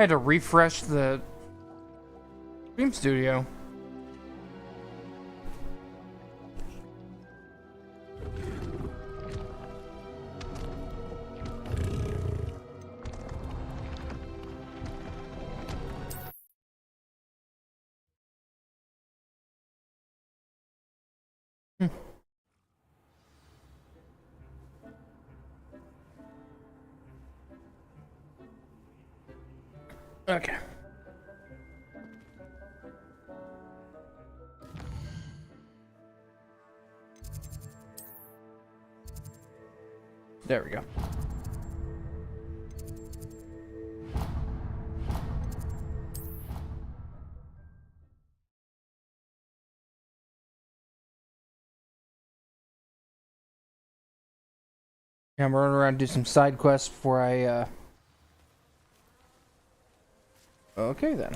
I had to refresh the stream studio. Okay. There we go. Yeah, I'm running around and do some side quests before I Okay then.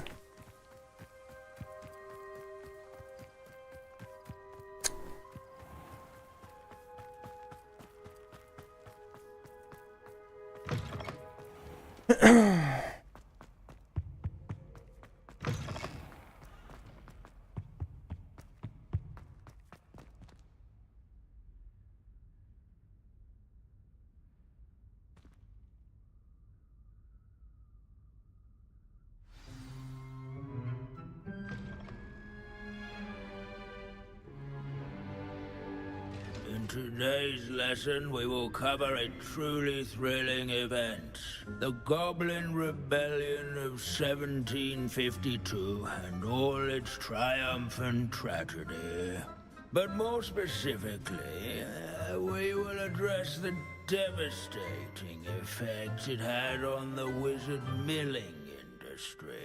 In today's lesson, we will cover a truly thrilling event. The Goblin Rebellion of 1752 and all its triumph and tragedy. But more specifically, we will address the devastating effects it had on the wizard milling industry.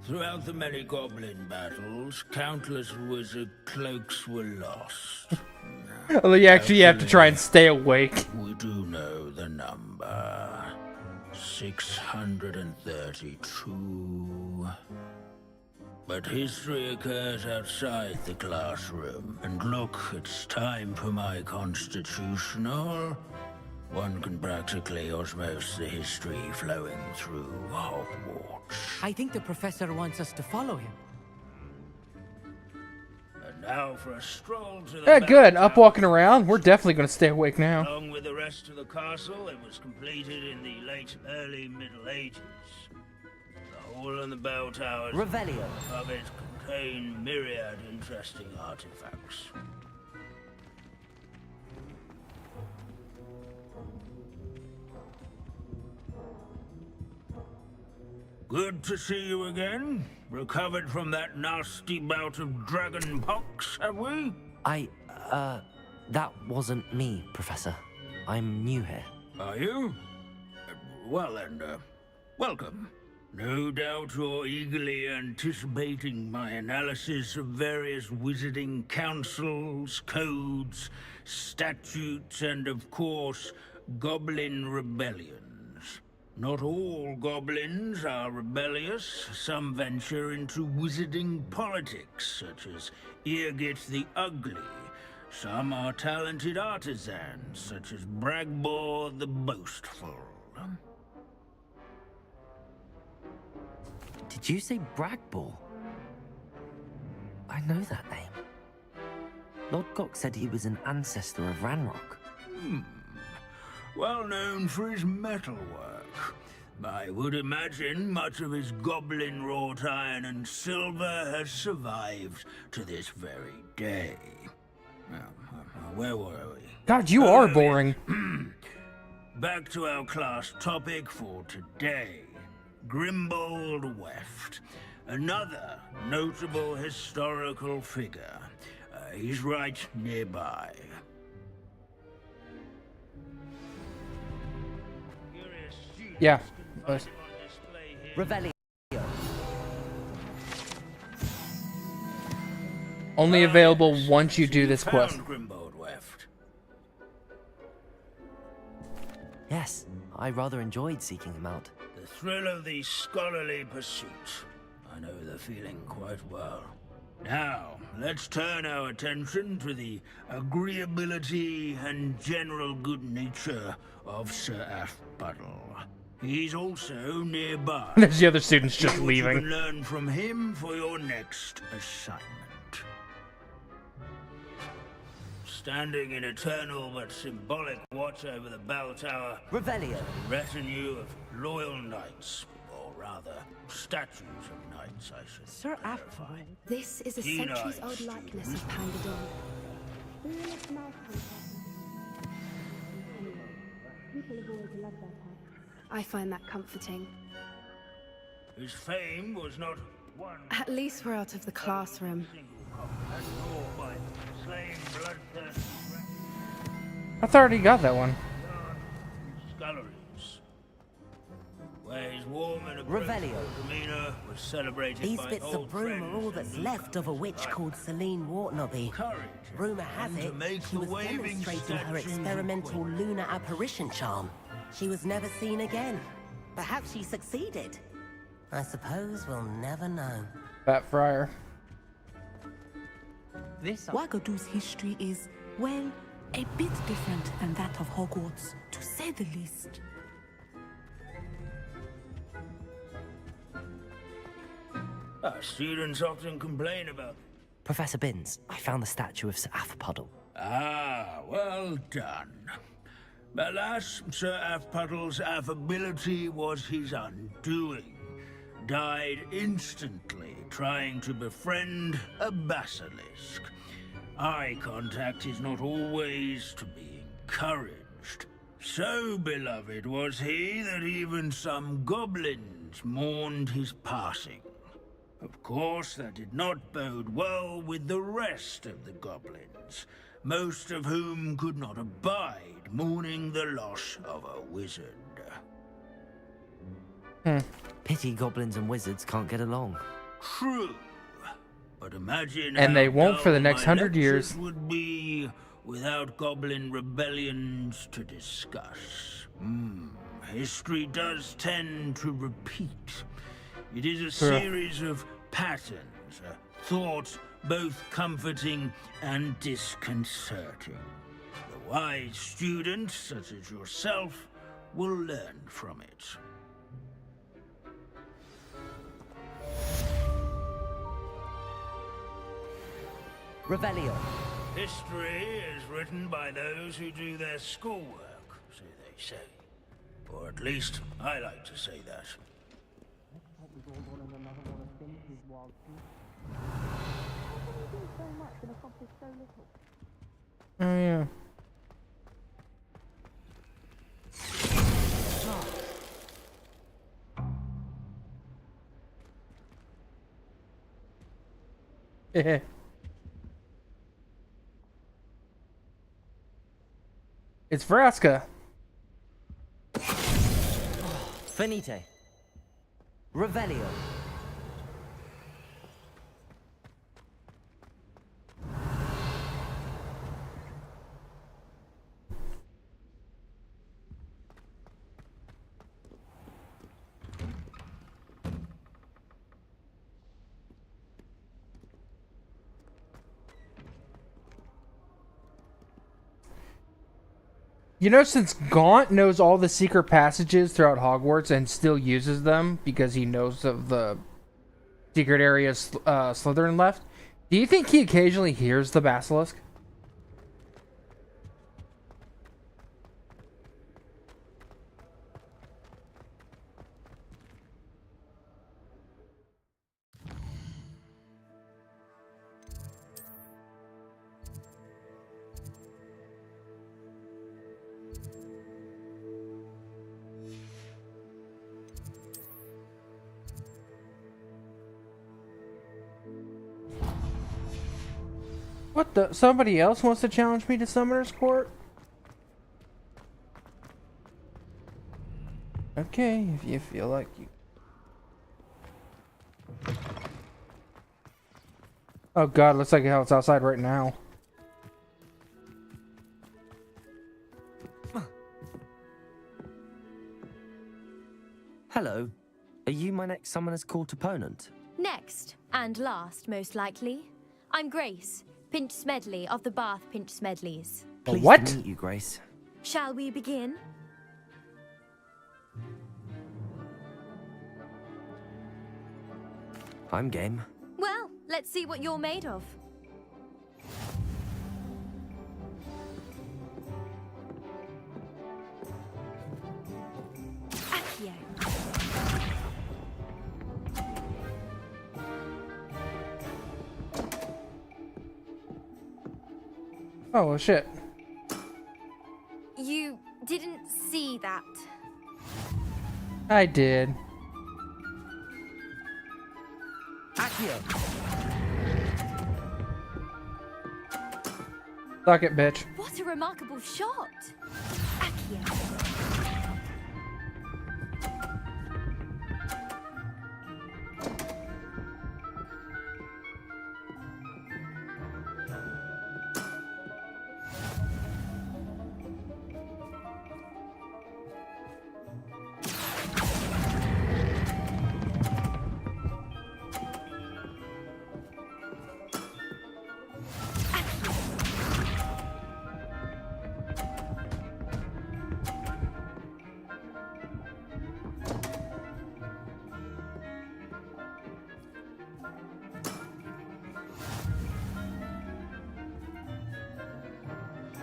Throughout the many goblin battles, countless wizard cloaks were lost. Although you actually have to try and stay awake. We do know the number. 632. But history occurs outside the classroom. And look, it's time for my constitutional. One can practically osmose the history flowing through Hogwarts. I think the professor wants us to follow him. And now for a stroll to the Yeah, good. bell Up tower. walking around. We're definitely going to stay awake now. Along with the rest of the castle, it was completed in the late early Middle Ages. The hall and the bell towers Revelio. above it contain myriad interesting artifacts. Good to see you again. Recovered from that nasty bout of dragon pox, have we? That wasn't me, Professor. I'm new here. Are you? Well then, welcome. No doubt you're eagerly anticipating my analysis of various wizarding councils, codes, statutes, and of course, goblin rebellions. Not all goblins are rebellious. Some venture into wizarding politics, such as Eargit the Ugly. Some are talented artisans, such as Bragbor the Boastful. Did you say Bragball? I know that name. Lord Gok said he was an ancestor of Ranrock. Well known for his metalwork. I would imagine much of his goblin wrought iron and silver has survived to this very day. Where were we? God, you are boring. Back to our class topic for today. Grimbold Weft. Another notable historical figure. He's right nearby. Yeah. Revelio. Only available once you do this quest. Found Grimbold Weft. Yes, I rather enjoyed seeking him out. The thrill of the scholarly pursuit. I know the feeling quite well. Now, let's turn our attention to the agreeability and general good nature of Sir Ashbuddle. He's also nearby. There's the other students just See what you leaving. can learn from him for your next assignment. Standing in eternal but symbolic watch over the bell tower, Revelio. a retinue of loyal knights, or rather, statues of knights, I should Sir clarify. Apple. This is a Denied centuries-old likeness of Pandadon. I find that comforting. His fame was not one At least we're out of the classroom. single combat, nor by slain bloodthirsty I thought I already got that one. sculleries, where his warm and Revelio. approachable demeanor was celebrated These by bits old of broom are friends all and that's new left of a comers witch alike. called Celine Wartnaby. Courage, Rumour has and to it make she the was waving demonstrating her statues experimental quaint. lunar apparition charm. She was never seen again. Perhaps she succeeded. I suppose we'll never know. Fat Friar. This Wagadu's history is, well, a bit different than that of Hogwarts, to say the least. Our students often complain about. Professor Binns, I found the statue of Sir Puddle. Ah, well done. Alas, Sir Afpuddle's affability was his undoing. Died instantly trying to befriend a basilisk. Eye contact is not always to be encouraged. So beloved was he that even some goblins mourned his passing. Of course, that did not bode well with the rest of the goblins, most of whom could not abide mourning the loss of a wizard. Pity goblins and wizards can't get along. True, but imagine And how they won't for the dull next my 100 years. lectures would be without goblin rebellions to discuss. History does tend to repeat. It is a series of patterns, a thought both comforting and disconcerting. The wise students, such as yourself, will learn from it. Revelio. History is written by those who do their schoolwork, so they say. Or at least, I like to say that. Oh yeah. It's Vraska. Finite. Revelio. You know, since Gaunt knows all the secret passages throughout Hogwarts and still uses them because he knows of the secret areas Slytherin left, do you think he occasionally hears the basilisk? What the? Somebody else wants to challenge me to Summoner's Court? Okay, if you feel like you... Oh god, looks like how it's outside right now. Hello. Are you my next Summoner's Court opponent? Next, and last, most likely. I'm Grace, Pinch Smedley of the Bath Pinch Smedleys. Pleased What? to meet you, Grace. Shall we begin? I'm game. Well, let's see what you're made of. Accio. Oh, well, shit. You didn't see that. I did. Accio! Suck it, bitch. What a remarkable shot! Accio.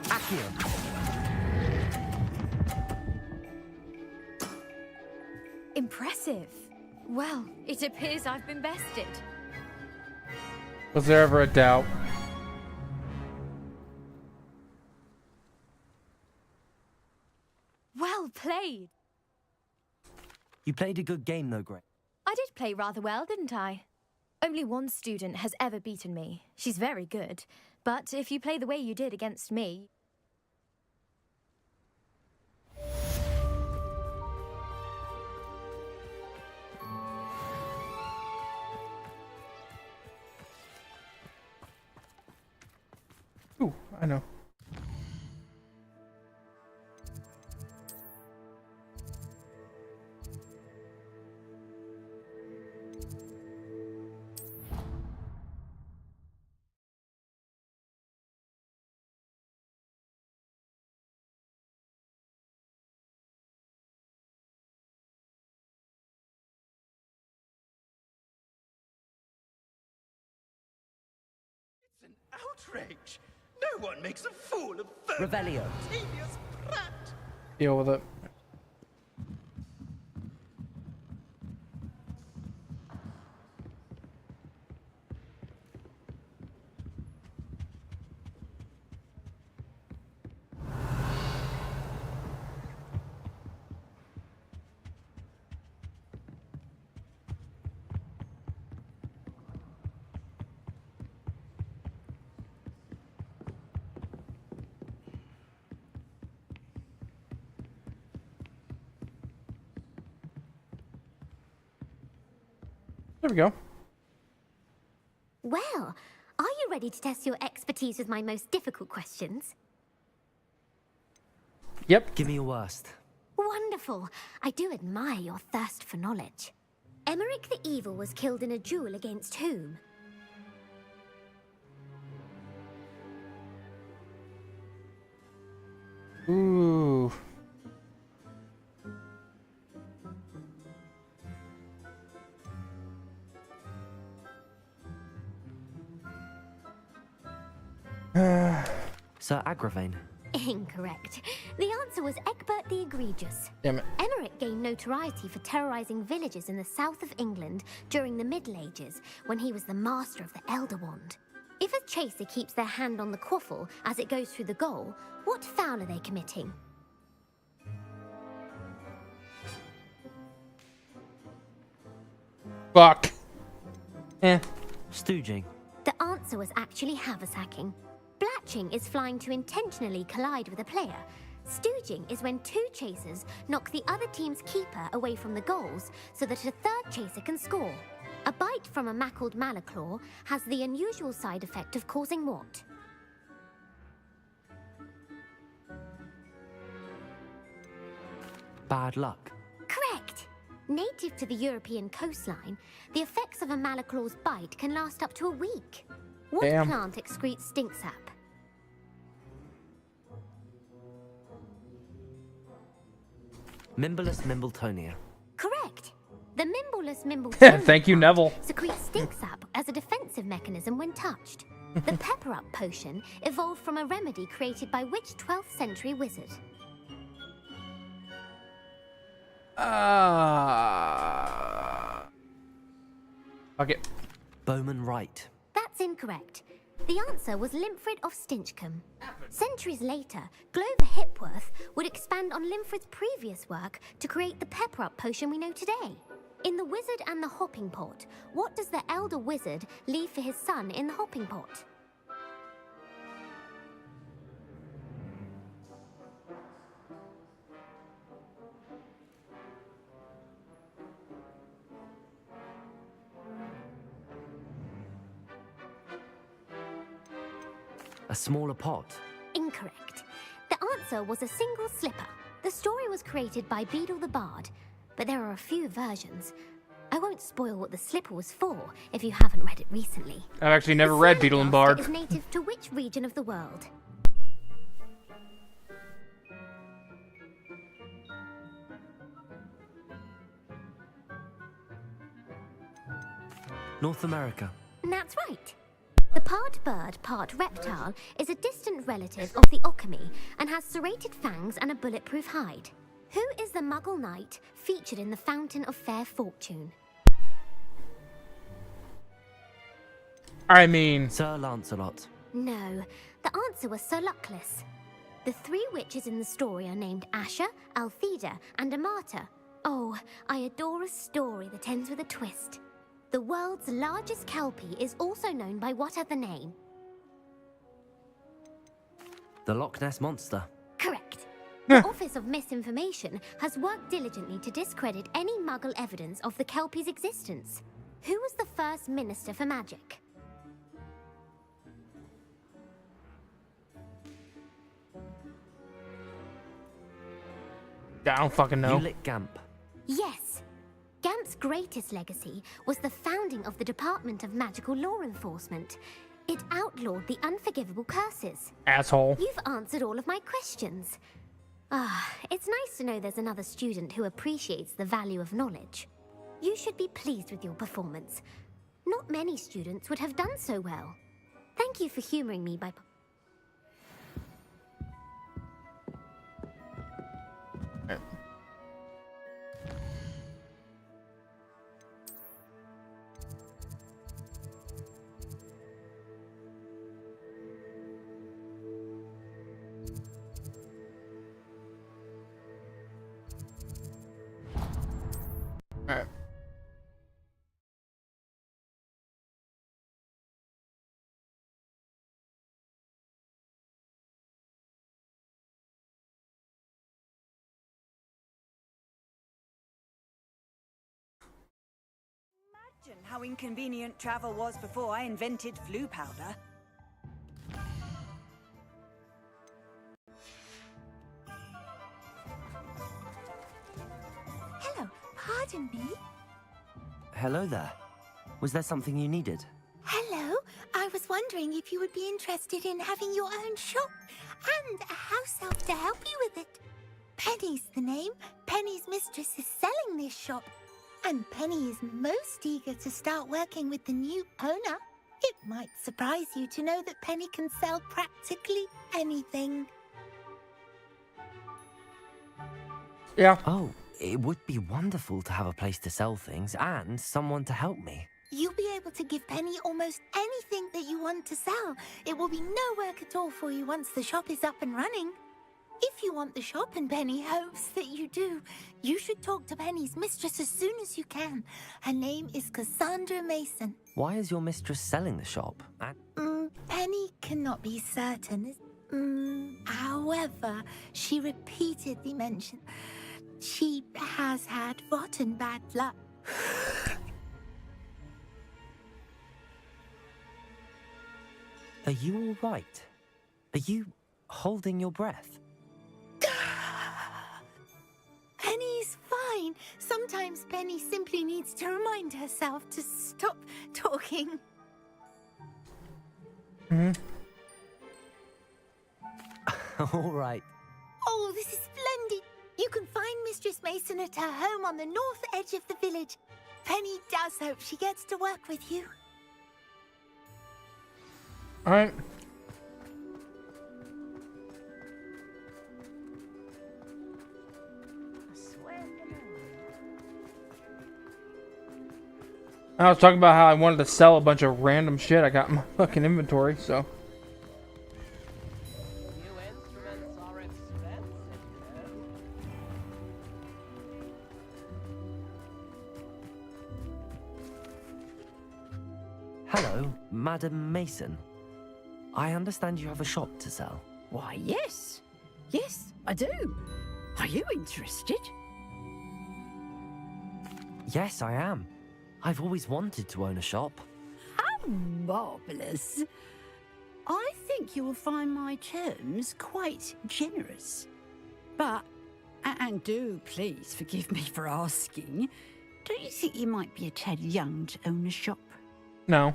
Accio! Impressive. Well, it appears I've been bested. Was there ever a doubt? Well played. You played a good game though, Greg. I did play rather well, didn't I? Only one student has ever beaten me. She's very good. But if you play the way you did against me... Ooh, I know. It's an outrage! No one makes a fool of Revelio. Octavius Pratt! Deal with it. There we go. Well, are you ready to test your expertise with my most difficult questions? Yep. Give me your worst. Wonderful. I do admire your thirst for knowledge. Emmerich the Evil was killed in a duel against whom? Ooh. Sir Agravain. Incorrect. The answer was Egbert the Egregious. Damn it. Emmerich gained notoriety for terrorizing villages in the south of England during the Middle Ages, when he was the master of the Elder Wand. If a chaser keeps their hand on the quaffle as it goes through the goal, what foul are they committing? Fuck. Eh. Stooging. The answer was actually haversacking. Blatching is flying to intentionally collide with a player. Stooging is when two chasers knock the other team's keeper away from the goals so that a third chaser can score. A bite from a mackled malaclaw has the unusual side effect of causing what? Bad luck. Correct! Native to the European coastline, the effects of a malaclaw's bite can last up to a week. What Damn. plant excretes stink sap? Mimblus Mimbletonia. Correct! The Mimble flawless Mimble Thank you, Neville. secretes stink sap as a defensive mechanism when touched. The Pepper Up potion evolved from a remedy created by which 12th century wizard? Okay. Bowman Wright. That's incorrect. The answer was Limfrid of Stinchcombe. Centuries later, Glover Hipworth would expand on Limfrid's previous work to create the Pepper Up potion we know today. In The Wizard and the Hopping Pot, what does the elder wizard leave for his son in the hopping pot? A smaller pot. Incorrect. The answer was a single slipper. The story was created by Beadle the Bard, but there are a few versions. I won't spoil what the slipper was for if you haven't read it recently. I've actually never read Beetle and Bard. Is native to which region of the world? North America. That's right. The part bird, part reptile is a distant relative of the Occamy and has serrated fangs and a bulletproof hide. Who is the Muggle knight featured in the Fountain of Fair Fortune? I mean... Sir Lancelot. No, the answer was Sir Luckless. The three witches in the story are named Asher, Altheda, and Amata. Oh, I adore a story that ends with a twist. The world's largest kelpie is also known by what other name? The Loch Ness Monster. Correct. The Office of Misinformation has worked diligently to discredit any Muggle evidence of the kelpie's existence. Who was the first Minister for Magic? I don't fucking know. Hewlett Gamp. Yes. Gamp's greatest legacy was the founding of the Department of Magical Law Enforcement. It outlawed the unforgivable curses. Asshole. You've answered all of my questions. It's nice to know there's another student who appreciates the value of knowledge. You should be pleased with your performance. Not many students would have done so well. Thank you for humoring me by... Alright. Imagine how inconvenient travel was before I invented flu powder. Hello, pardon me? Hello there. Was there something you needed? Hello, I was wondering if you would be interested in having your own shop and a house elf to help you with it. Penny's the name. Penny's mistress is selling this shop. And Penny is most eager to start working with the new owner. It might surprise you to know that Penny can sell practically anything. Yeah. Oh, it would be wonderful to have a place to sell things and someone to help me. You'll be able to give Penny almost anything that you want to sell. It will be no work at all for you once the shop is up and running. If you want the shop and Penny hopes that you do, you should talk to Penny's mistress as soon as you can. Her name is Cassandra Mason. Why is your mistress selling the shop? Penny cannot be certain. However, she repeatedly mentioned she has had rotten bad luck. Are you all right? Are you holding your breath? Penny's fine. Sometimes Penny simply needs to remind herself to stop talking. All right. Oh, this is splendid. You can find Mistress Mason at her home on the north edge of the village. Penny does hope she gets to work with you. All right. I was talking about how I wanted to sell a bunch of random shit I got in my fucking inventory, so. Hello, Madam Mason. I understand you have a shop to sell. Why, yes. Yes, I do. Are you interested? Yes, I am. I've always wanted to own a shop. How marvellous. I think you will find my terms quite generous. But, and do please forgive me for asking, don't you think you might be a tad young to own a shop? No.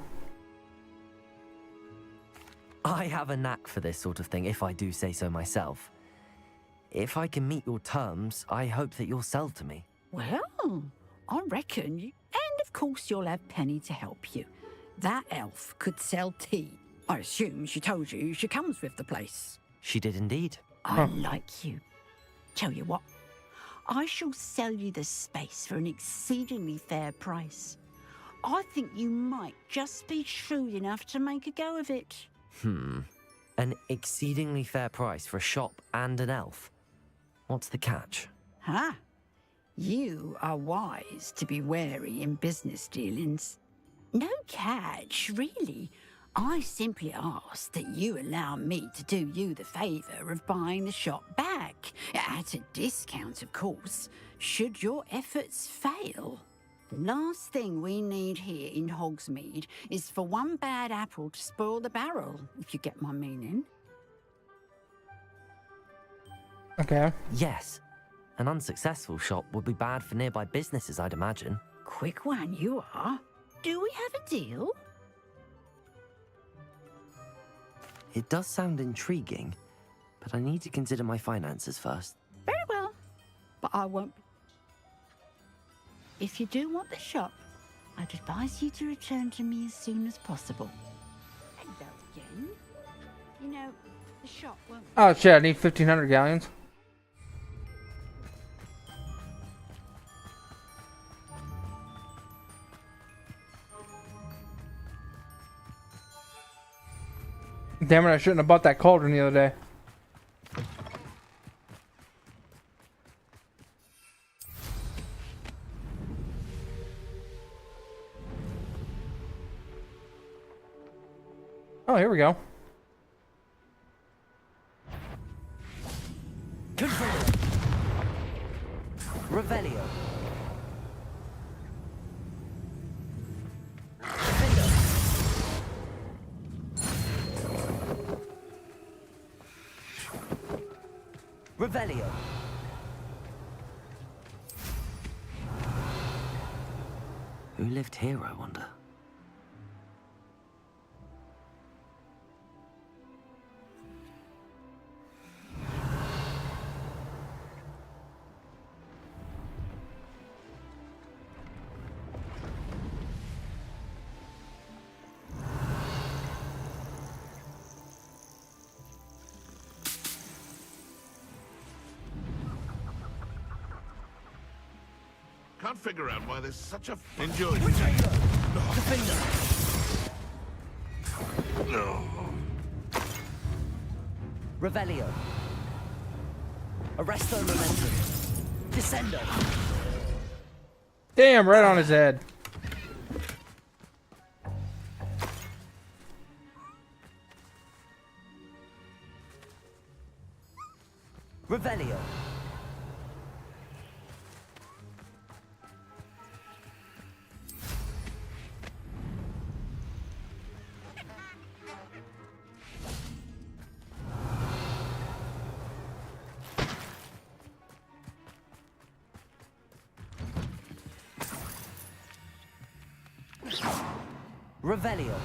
I have a knack for this sort of thing, if I do say so myself. If I can meet your terms, I hope that you'll sell to me. Well, I reckon you... And of course you'll have Penny to help you. That elf could sell tea. I assume she told you she comes with the place. She did indeed. I like you. Tell you what, I shall sell you the space for an exceedingly fair price. I think you might just be shrewd enough to make a go of it. An exceedingly fair price for a shop and an elf. What's the catch? Huh? You are wise to be wary in business dealings. No catch, really. I simply ask that you allow me to do you the favour of buying the shop back. At a discount, of course, should your efforts fail. The last thing we need here in Hogsmeade is for one bad apple to spoil the barrel, if you get my meaning. Okay. Yes. An unsuccessful shop would be bad for nearby businesses, I'd imagine. Quick one you are. Do we have a deal? It does sound intriguing, but I need to consider my finances first. Very well, but I won't. If you do want the shop, I'd advise you to return to me as soon as possible. And that again. You know, the shop won't... Oh shit, I need 1,500 galleons. Damn it, I shouldn't have bought that cauldron the other day. Oh, here we go. Revelio. Revelio. Who lived here, I wonder? Can't figure out why there's such a... Enjoy. No. Revelio. Arresto momentum. Descendo. Damn, right on his head. Revelio. Revelio.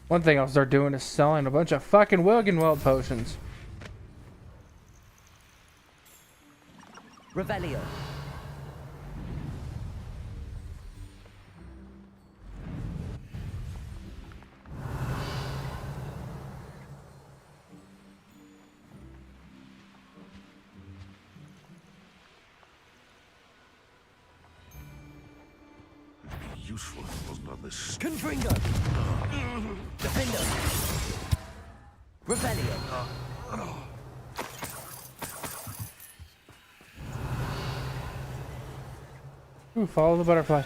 One thing I'll start doing is selling a bunch of fucking Weld potions. Revelio. Useful if it wasn't on this. Confringo. Defendo. Revelio. Ooh, follow the butterfly.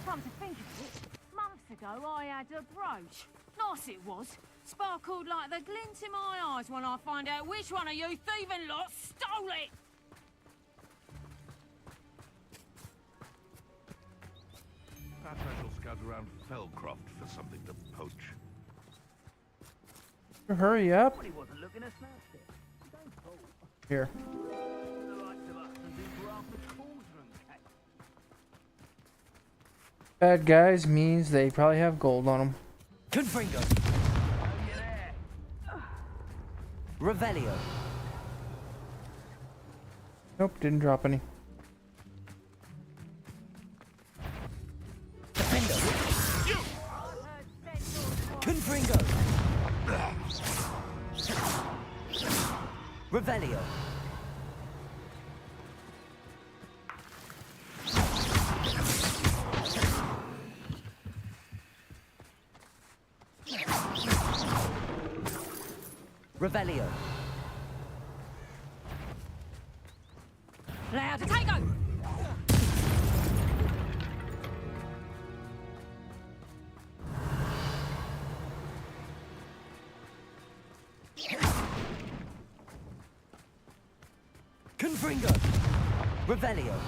Come to think of it, months ago I had a brooch. Nice it was. Sparkled like the glint in my eyes when I find out which one of you thieving lot stole it. Perhaps I shall scout around Fellcroft for something to poach. Hurry up. He wasn't looking to snatch it. Don't fall. Here. The likes of us and do graft the cauldron cake. Bad guys means they probably have gold on them. Confringo. Revelio. Nope, didn't drop any. Defendo. Confringo. Revelio. Revelio. Now to take over. Confringo. Revelio.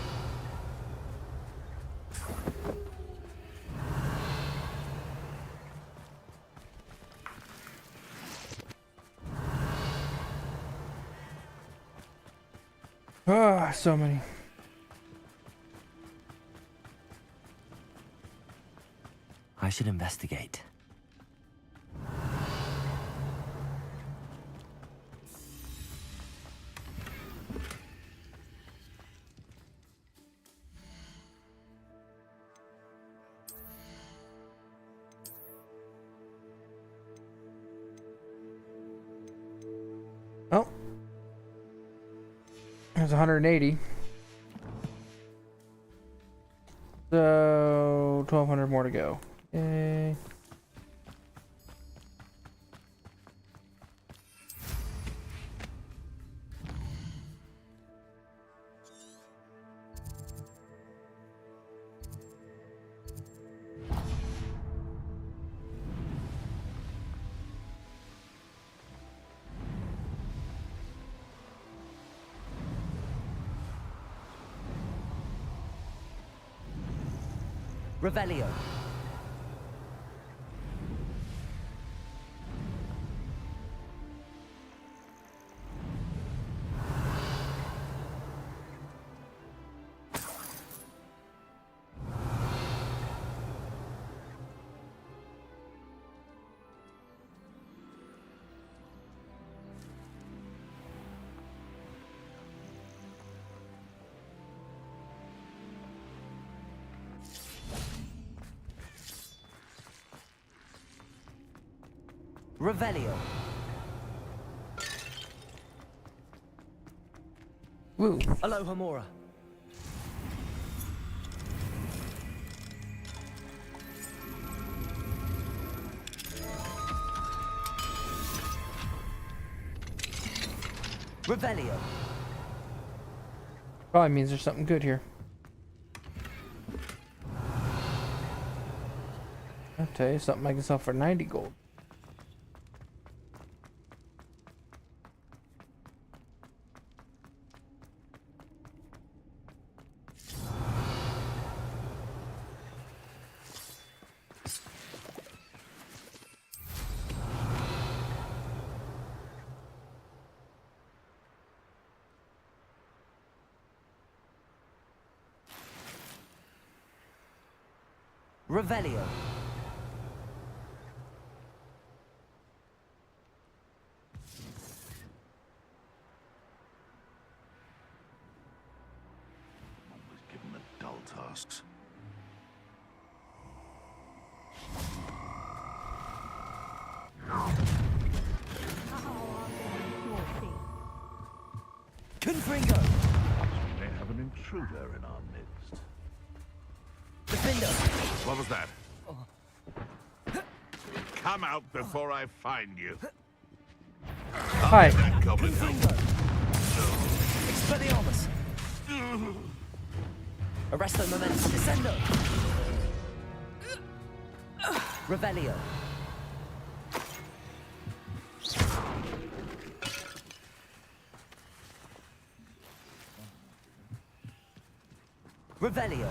Ah, so many. I should investigate. Oh. There's 180. So 1,200 more to go. Yay. Revelio. Revelio. Woo. Aloha Mora. Revelio. Probably means there's something good here. I'll tell you something I can sell for 90 gold. Revelio. Always given the dull tasks. Confringo. We may have an intruder in our midst. Defender. What was that? Come out before I find you. Hi. Goblin help. Expelliarmus. Arresto Momentum. Descendo. Revelio. Revelio.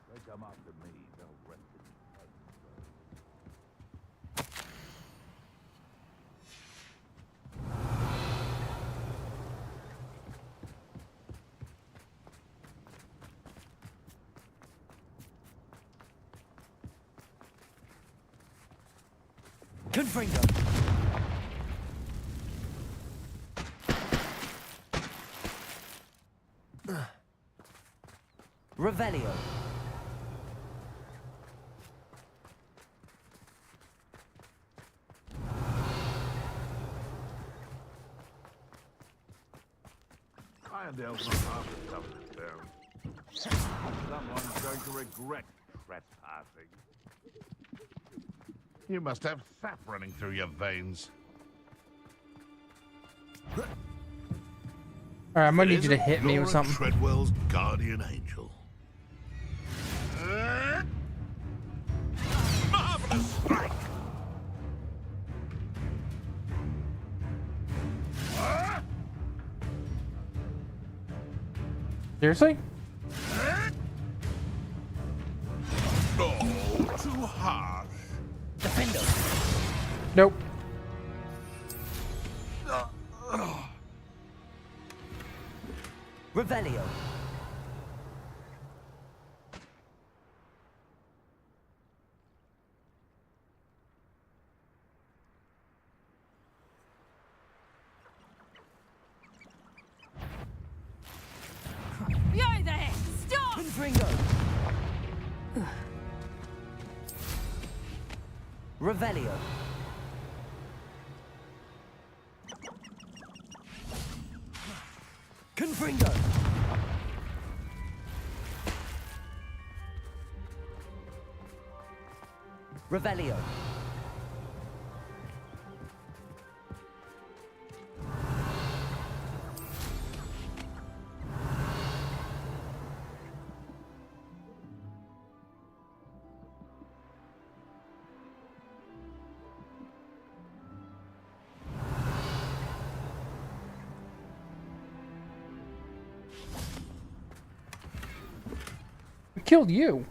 They come after me, they'll rent it. Confringo. Revelio. Iron Elves not half as tough as town. Someone's going to regret trespassing. You must have sap running through your veins. Alright, I'm gonna need you to hit me Laura with something. Treadwell's guardian angel. Marvelous strike! Seriously? Oh, too harsh. Defender. Nope. Revelio. You there! Stop! Confringo. Revelio. Confringo. Revelio. We killed you.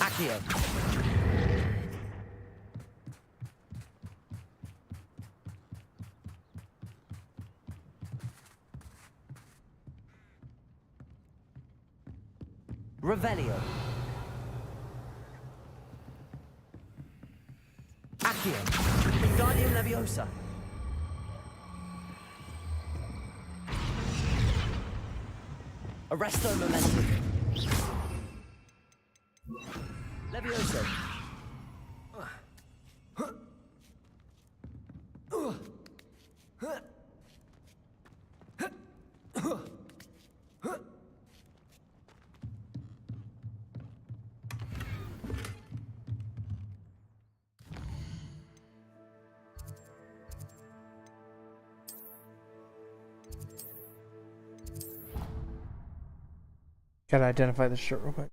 Accio. Revelio. Accio. Wingardium Leviosa. Arresto Momentum. Levioso. Gotta identify this shirt real quick.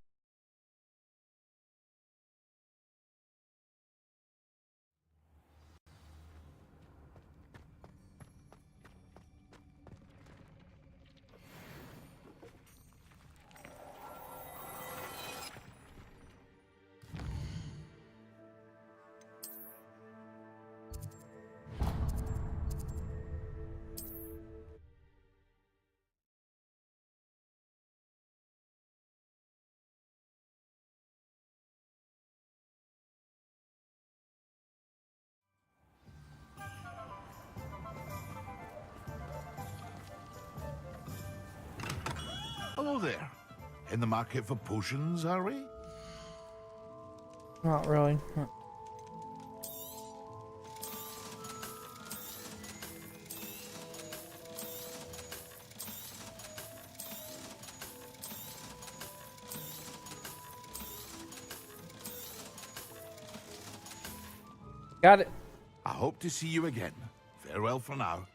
Hello there. In the market for potions, are we? Not really. Got it. I hope to see you again. Farewell for now.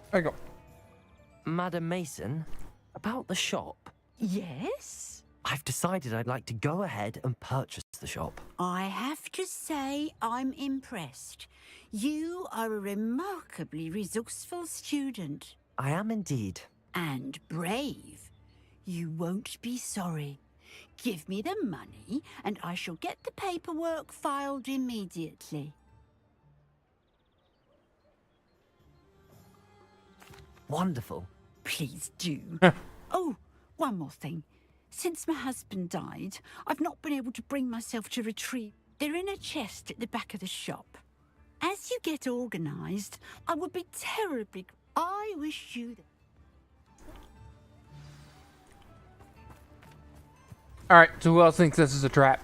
There you go. Madam Mason, about the shop. Yes? I've decided I'd like to go ahead and purchase the shop. I have to say I'm impressed. You are a remarkably resourceful student. I am indeed. And brave. You won't be sorry. Give me the money, and I shall get the paperwork filed immediately. Wonderful. Please do. Oh, one more thing. Since my husband died, I've not been able to bring myself to retrieve. They're in a chest at the back of the shop. As you get organised, I would be terribly... I wish you... Alright, so who else thinks this is a trap?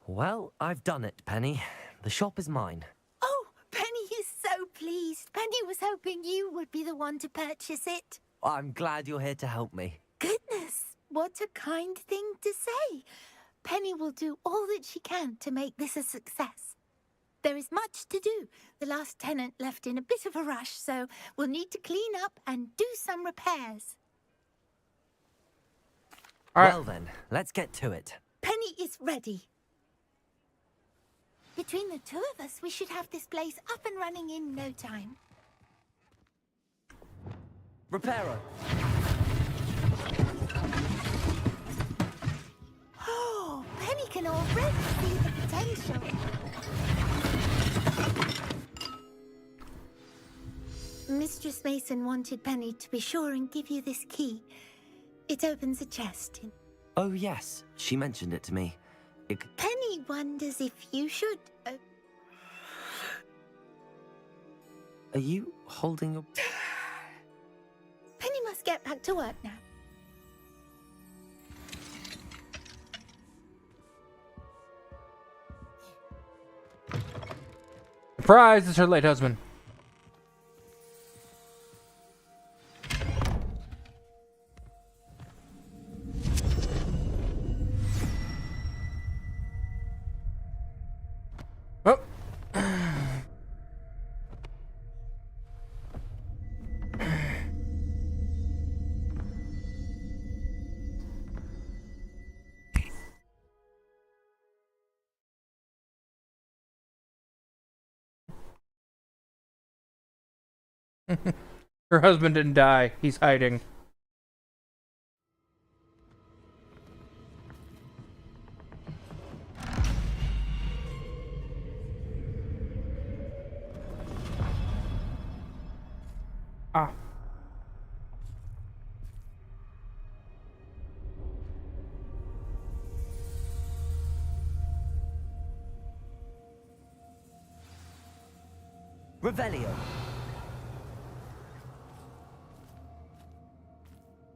Well, I've done it, Penny. The shop is mine. Oh, Penny is so pleased. Penny was hoping you would be the one to purchase it. I'm glad you're here to help me. Goodness, what a kind thing to say. Penny will do all that she can to make this a success. There is much to do. The last tenant left in a bit of a rush, so we'll need to clean up and do some repairs. All right. Well then, let's get to it. Penny is ready. Between the two of us, we should have this place up and running in no time. Reparo. Oh, Penny can already see the potential. Mistress Mason wanted Penny to be sure and give you this key. It opens a chest. Oh yes, she mentioned it to me. Penny wonders if you should... Are you holding your... Penny must get back to work now. Surprise! It's her late husband. Oh. Her husband didn't die. He's hiding. Ah. Revelio.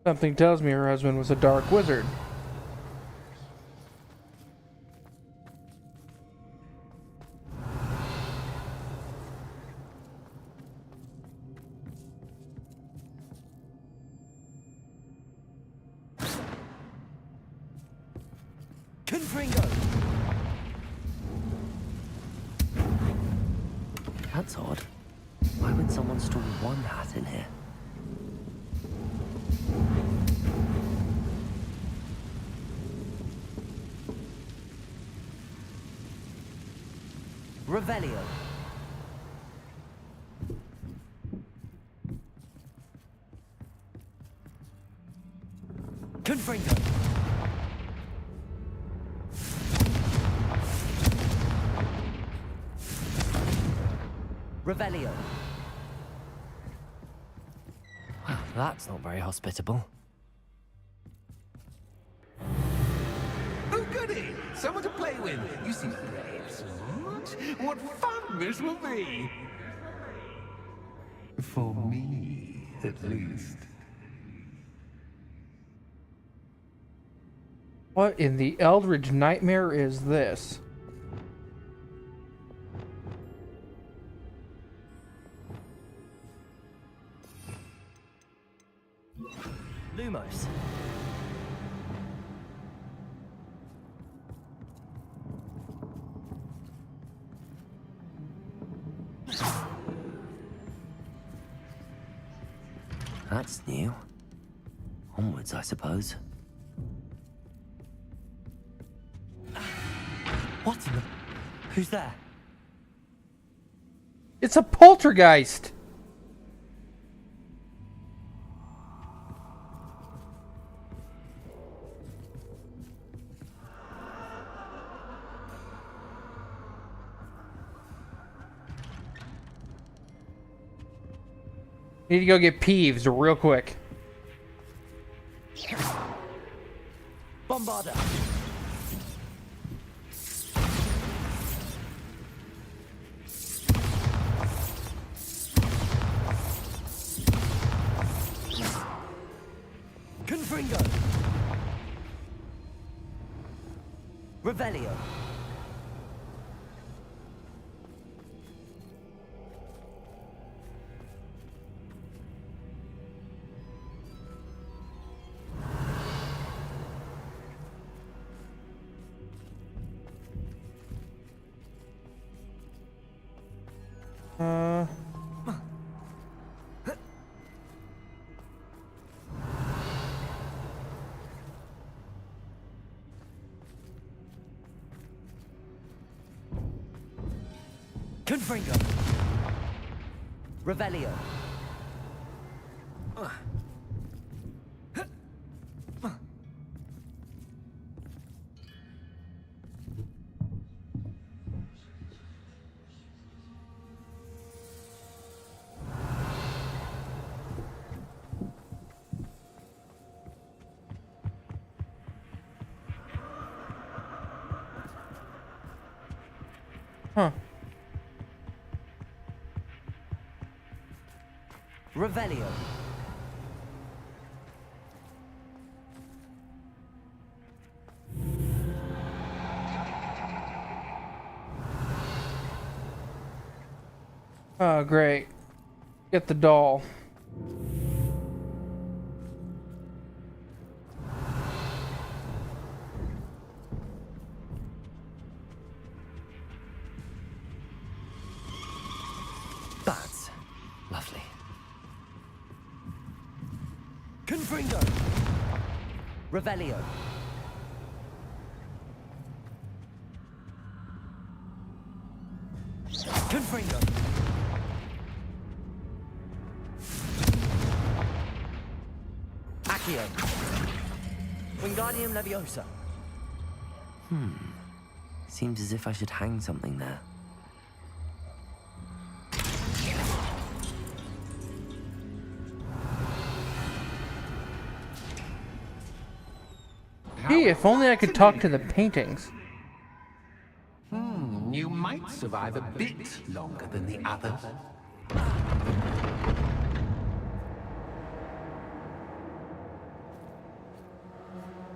Something tells me her husband was a dark wizard. Confringo. That's odd. Why would someone store one hat in here? Revelio. Confringo. Revelio. Well, that's not very hospitable. Oh, goody! Someone to play with. You seem brave, sort. What fun this will be! For me, at least. What in the Eldridge nightmare is this? Lumos. That's new. Onwards, I suppose. What in the... Who's there? It's a poltergeist! Need to go get Peeves real quick. Bombarder. Confringo. Revelio. Confringo. Revelio. Huh. Revelio. Oh, great. Get the doll. That's lovely. Confringo. Revelio. Confringo. Accio. Wingardium Leviosa. Seems as if I should hang something there. Gee, if only I could talk to the paintings. You might survive a bit longer than the others.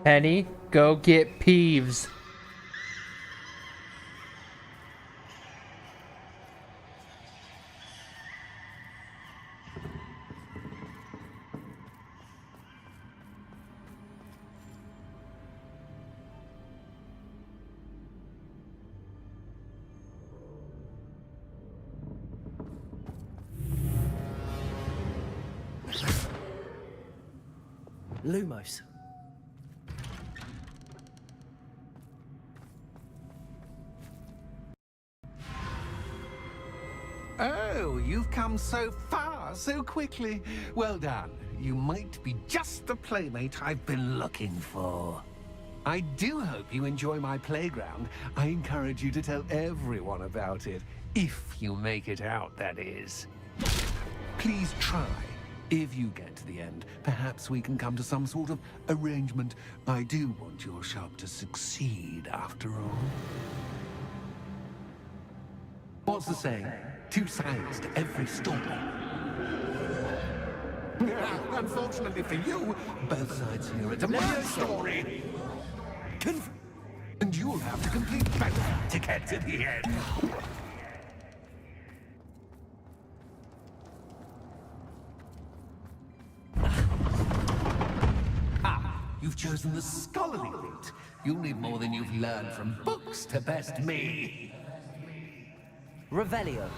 Penny, go get Peeves. Lumos. Oh, you've come so far so quickly. Well done. You might be just the playmate I've been looking for. I do hope you enjoy my playground. I encourage you to tell everyone about it. If you make it out, that is. Please try. If you get to the end, perhaps we can come to some sort of arrangement. I do want your shop to succeed, after all. What's the saying? Two sides to every story. Unfortunately for you, both sides here are my story. And you'll have to complete both to get to the end. You've chosen the scholarly route. You'll need more than you've learned from books to best me. Revelio.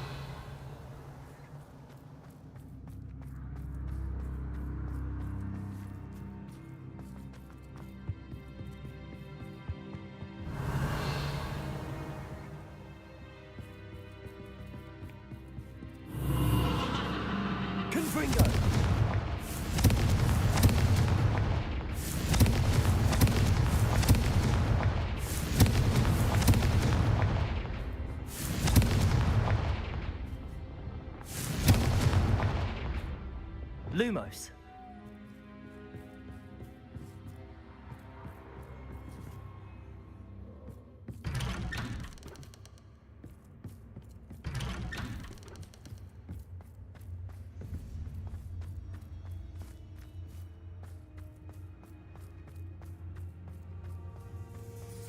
Confringo. Lumos.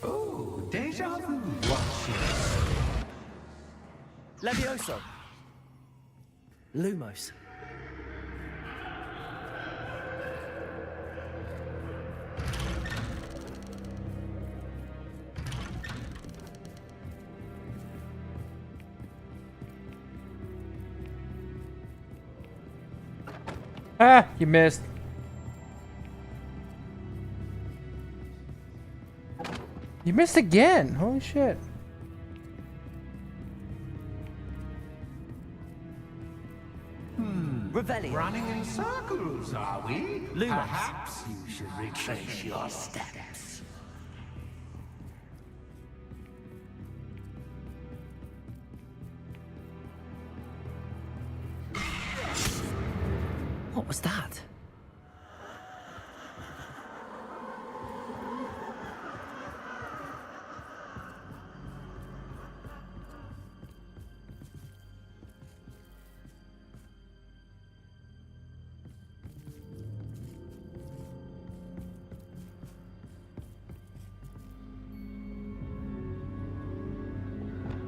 Oh, deja vu. Watch it. Levioso. Lumos. Ah, you missed. You missed again. Holy shit. Revelio. Running in circles, are we? Lumos. Perhaps you should retrace your steps. What was that?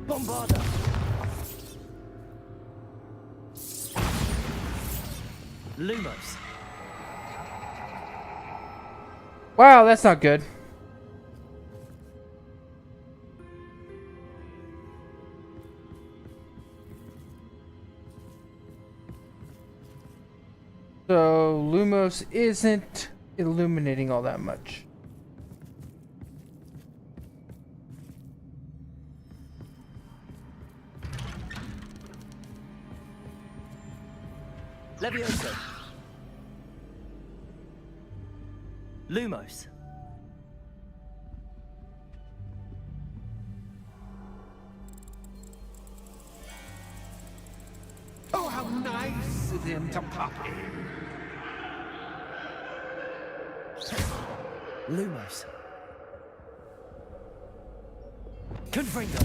Bombarda. Lumos. Wow, that's not good. So Lumos isn't illuminating all that much. Levioso. Lumos. Oh, how nice of him to pop in. Lumos. Confringo.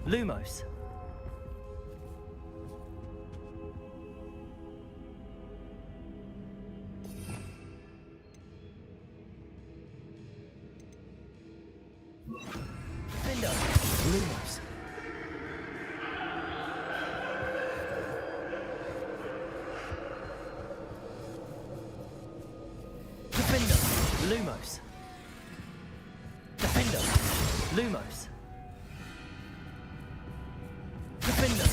Lumos. Findo. Lumos. Defender. Lumos. Defender. Lumos. Defender.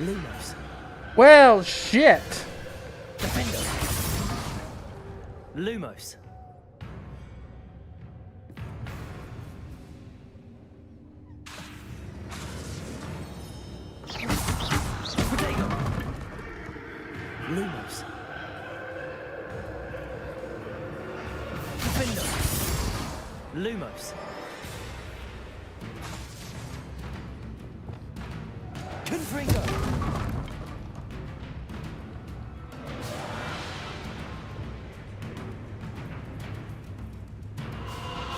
Lumos. Well, shit. Defender. Lumos. Protego. Lumos. Defender. Lumos. Confringo.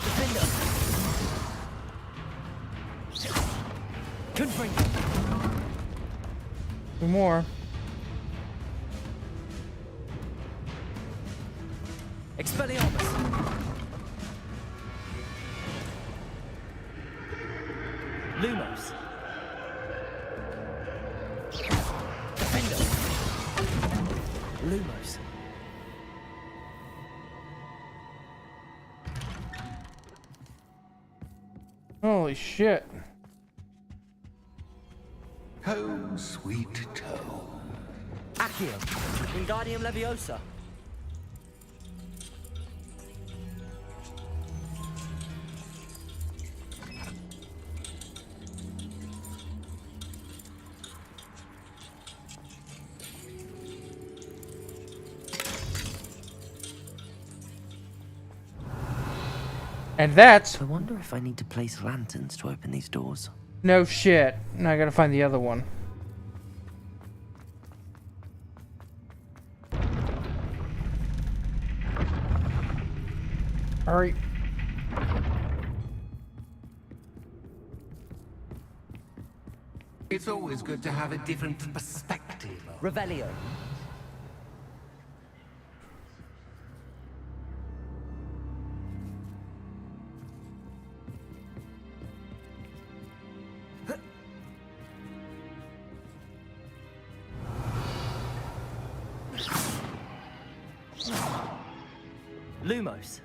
Defender. Confringo. Two more. Expelliarmus. Lumos. Defender. Lumos. Holy shit. Home, sweet home. Accio. Wingardium Leviosa. And that's I wonder if I need to place lanterns to open these doors. no shit. Now I gotta find the other one. Hurry. It's always good to have a different perspective. Revelio. Lumos.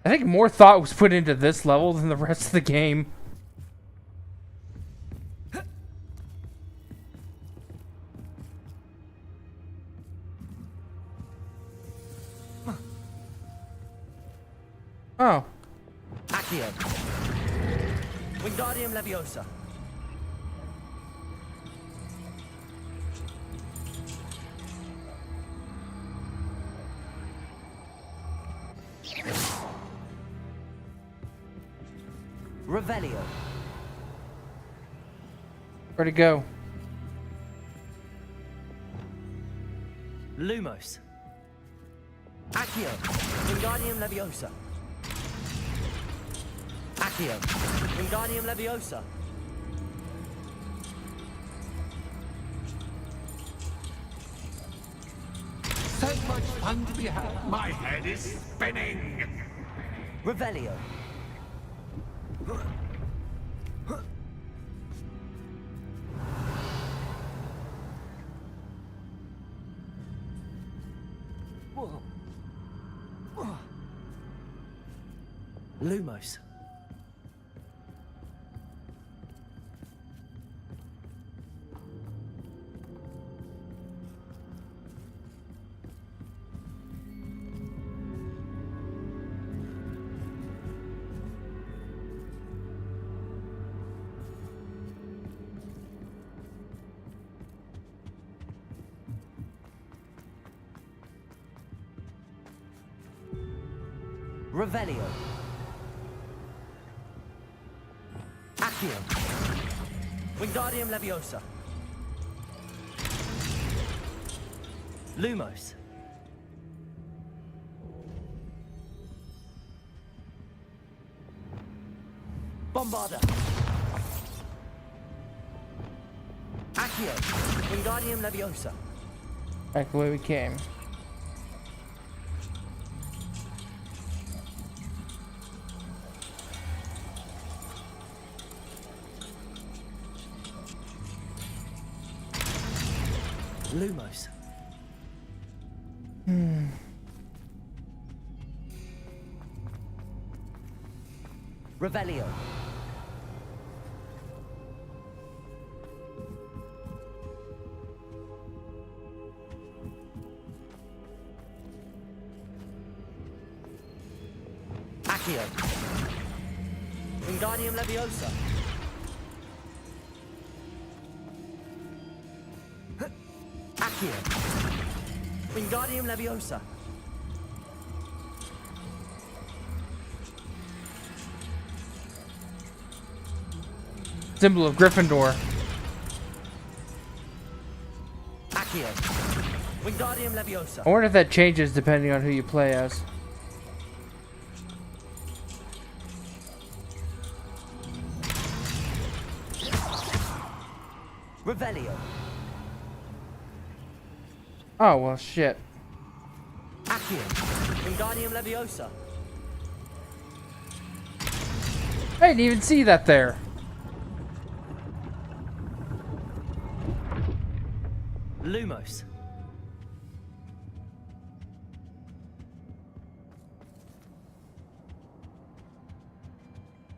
I think more thought was put into this level than the rest of the game. Oh. Accio. Wingardium Leviosa. Revelio. Where'd it go? Lumos. Accio. Wingardium Leviosa. Accio. Wingardium Leviosa. So much fun to be had. My head is spinning. Revelio. Lumos. Revelio. Accio. Wingardium Leviosa. Lumos. Bombarda. Accio. Wingardium Leviosa. Back the way we came. Lumos. Revelio. Accio. Wingardium Leviosa. Accio. Wingardium Leviosa. Symbol of Gryffindor. Accio. Wingardium Leviosa. I wonder if that changes depending on who you play as. Revelio. Oh, well, shit. Accio. Wingardium Leviosa. I didn't even see that there. Lumos.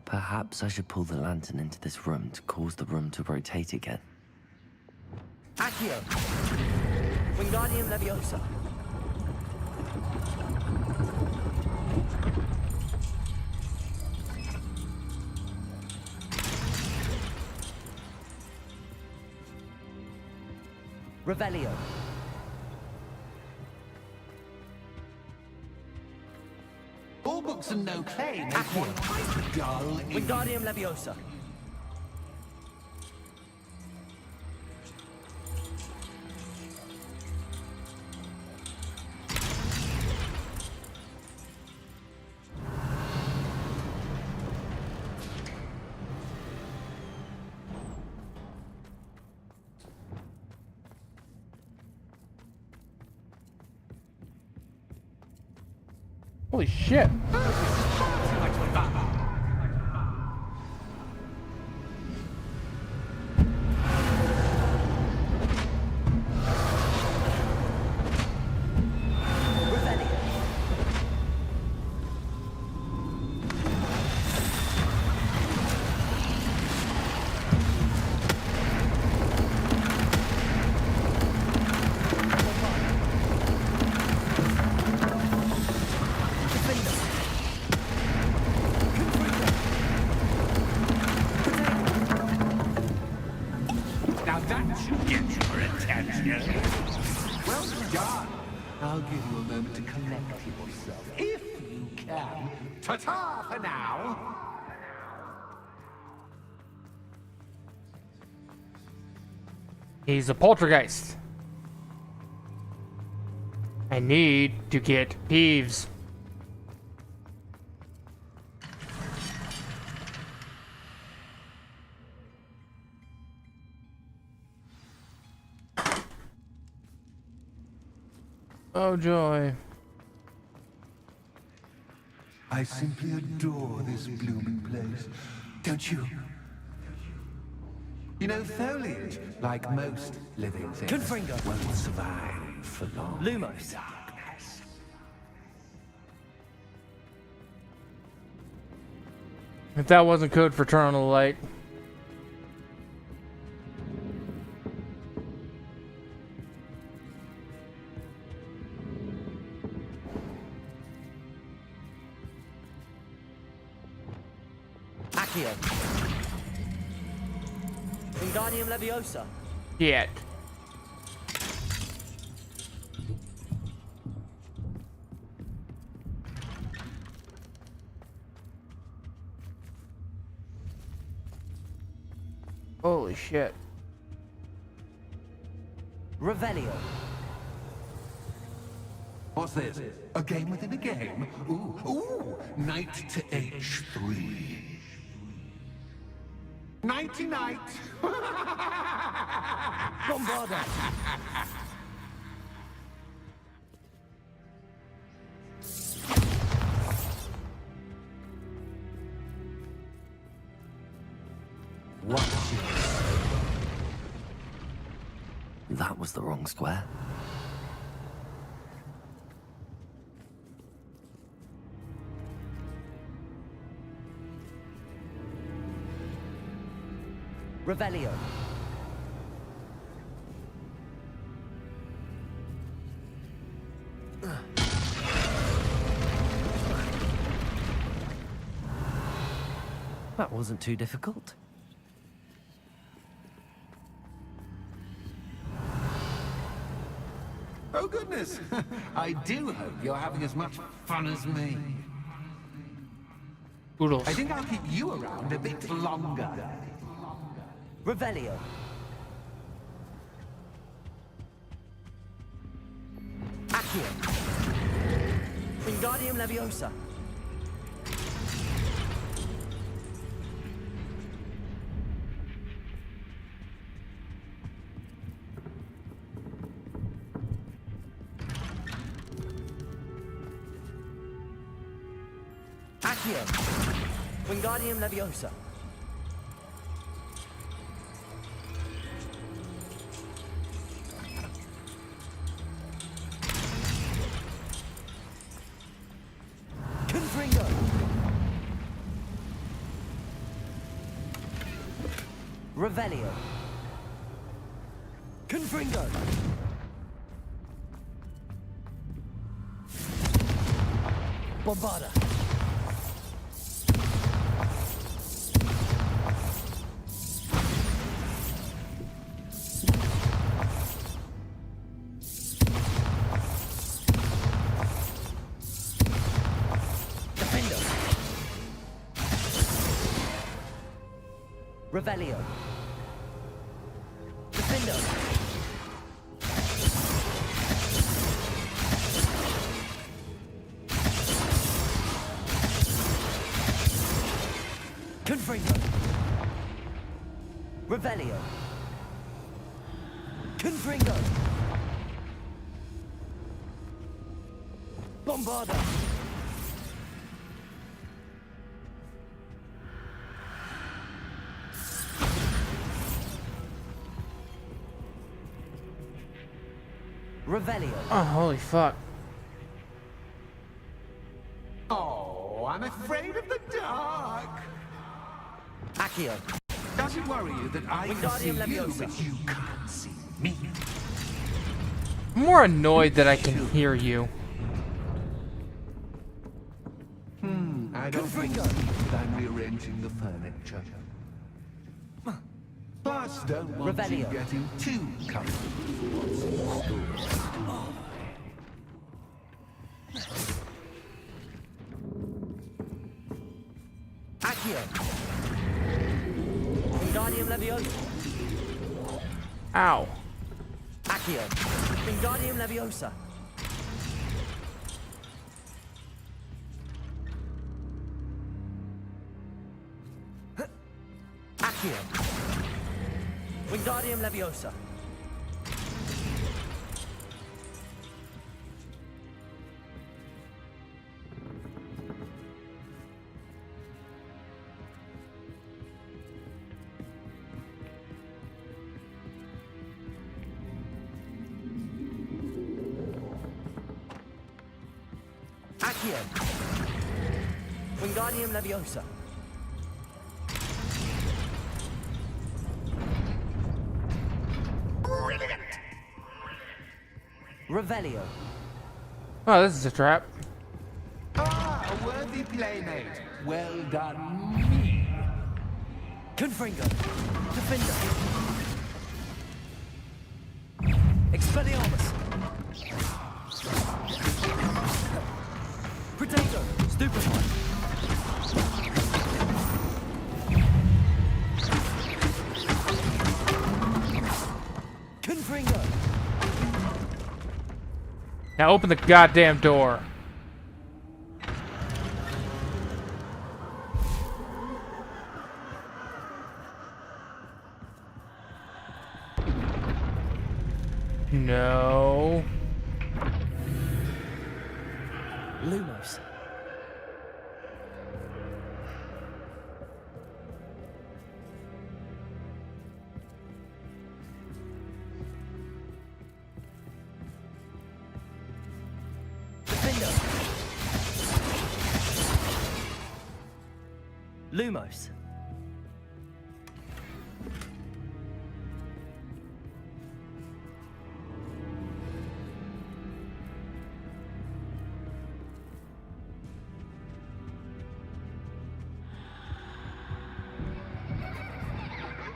Perhaps I should pull the lantern into this room to cause the room to rotate again. Accio. Wingardium Leviosa. Revelio. All books and no clay make one quite dull. Wingardium Leviosa. Holy shit. Well done. I'll give you a moment to collect yourself, if you can. Ta-ta for now. He's a poltergeist. I need to get Peeves. Oh joy. I simply adore this blooming place. Don't you? You know, foliage, like most living things, Confringo. won't survive for long. Lumos. Darkness. If that wasn't code for turn on the light. Accio. Wingardium Leviosa. Yet. Holy shit. Revelio. What's this? A game within a game? Ooh, knight to h3. Nighty-night! Bombarda! What? That was the wrong square. Revelio. That wasn't too difficult. Oh goodness! I do hope you're having as much fun as me. Oodles. I think I'll keep you around a bit longer. Revelio. Accio. Wingardium Leviosa. Accio. Wingardium Leviosa. Confringo. Revelio. Confringo. Bombarda. Revelio. Defendo. Confringo. Revelio. Confringo. Bombarda. Revelio. Oh, holy fuck. Oh, I'm afraid of the dark. Accio. Does it worry you that I can see Wingardium you, Leviosa. but you can't see me? I'm more annoyed that I can hear you. I don't think so, but I'm rearranging the furniture. Plus, don't want you Revelio. getting too comfortable. Accio. Wingardium Leviosa. Ow. Accio. Wingardium Leviosa. Accio. Wingardium Leviosa. Accio. Wingardium Leviosa. Revelio. Oh, this is a trap. Ah, a worthy playmate. Well done, me. Confringo. Defender. Expelliarmus. Predator. Stupefy. Now open the goddamn door. No. Lumos. Defender. Lumos.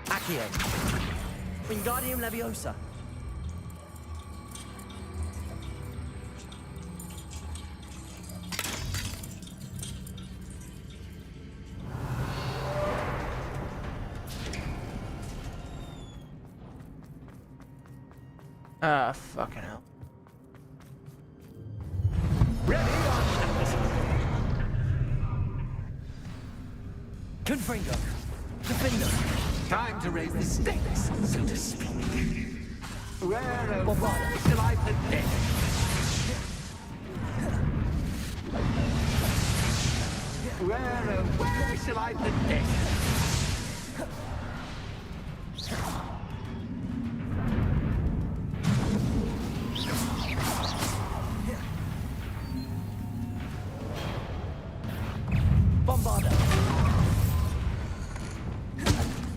Accio. Wingardium Leviosa. Ah, fucking hell. Confringo. Defender. Time to raise the stakes, so to speak. Where, oh, Bombarda. shall I put this? Where shall I put this? Bombarda.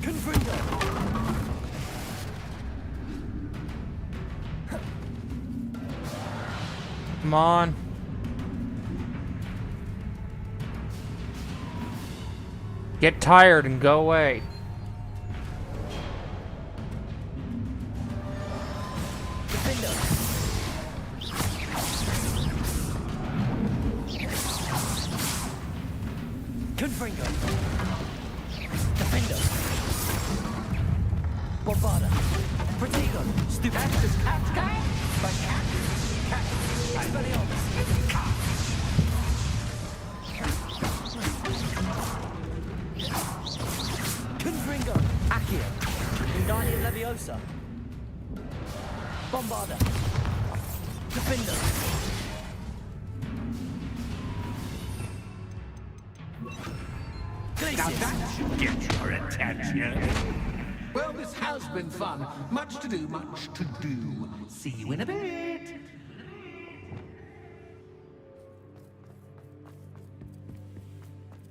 Confringo. Come on. Get tired and go away. Defender. Confringo. Defender. Bombarda. Protego. Stupendous. Cat. Expelliarmus. Confringo. Accio. Wingardium Leviosa. Bombarda. Defender. Now that should get your attention. Well, this has been fun. Much to do, much to do. See you in a bit.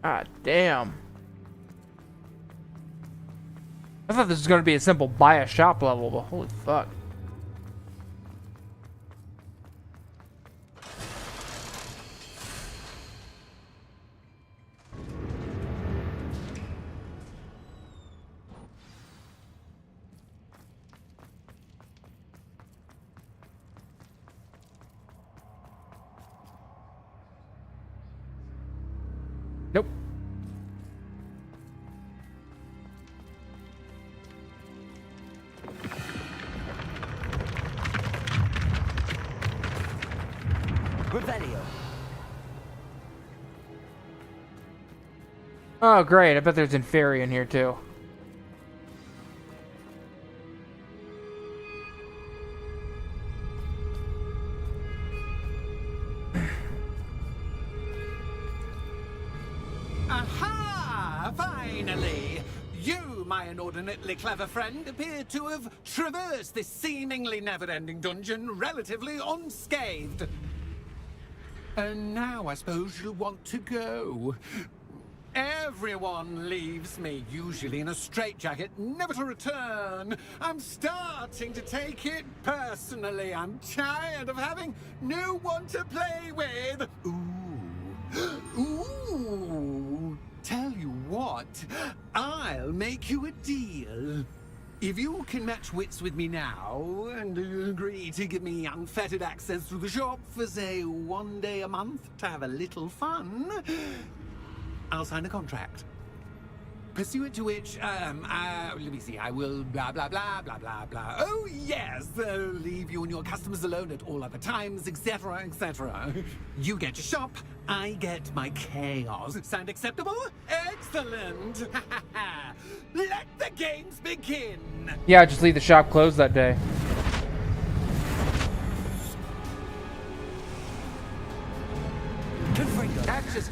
God damn. I thought this was going to be a simple buy a shop level, but holy fuck. Nope. Revelio. Oh, great. I bet there's Inferi in here, too. Aha! Finally! You, my inordinately clever friend, appear to have traversed this seemingly never-ending dungeon relatively unscathed. And now I suppose you'll want to go. Everyone leaves me, usually in a straitjacket, never to return. I'm starting to take it personally. I'm tired of having no one to play with. Ooh. Tell you what, I'll make you a deal. If you can match wits with me now, and agree to give me unfettered access to the shop for, say, 1 day a month to have a little fun, I'll sign a contract. pursuant to which, let me see, I will blah, blah, blah, blah, blah, blah. Oh, yes, leave you and your customers alone at all other times, etc., etc. You get to shop, I get my chaos. Sound acceptable? Excellent! Let the games begin! Yeah, just leave the shop closed that day.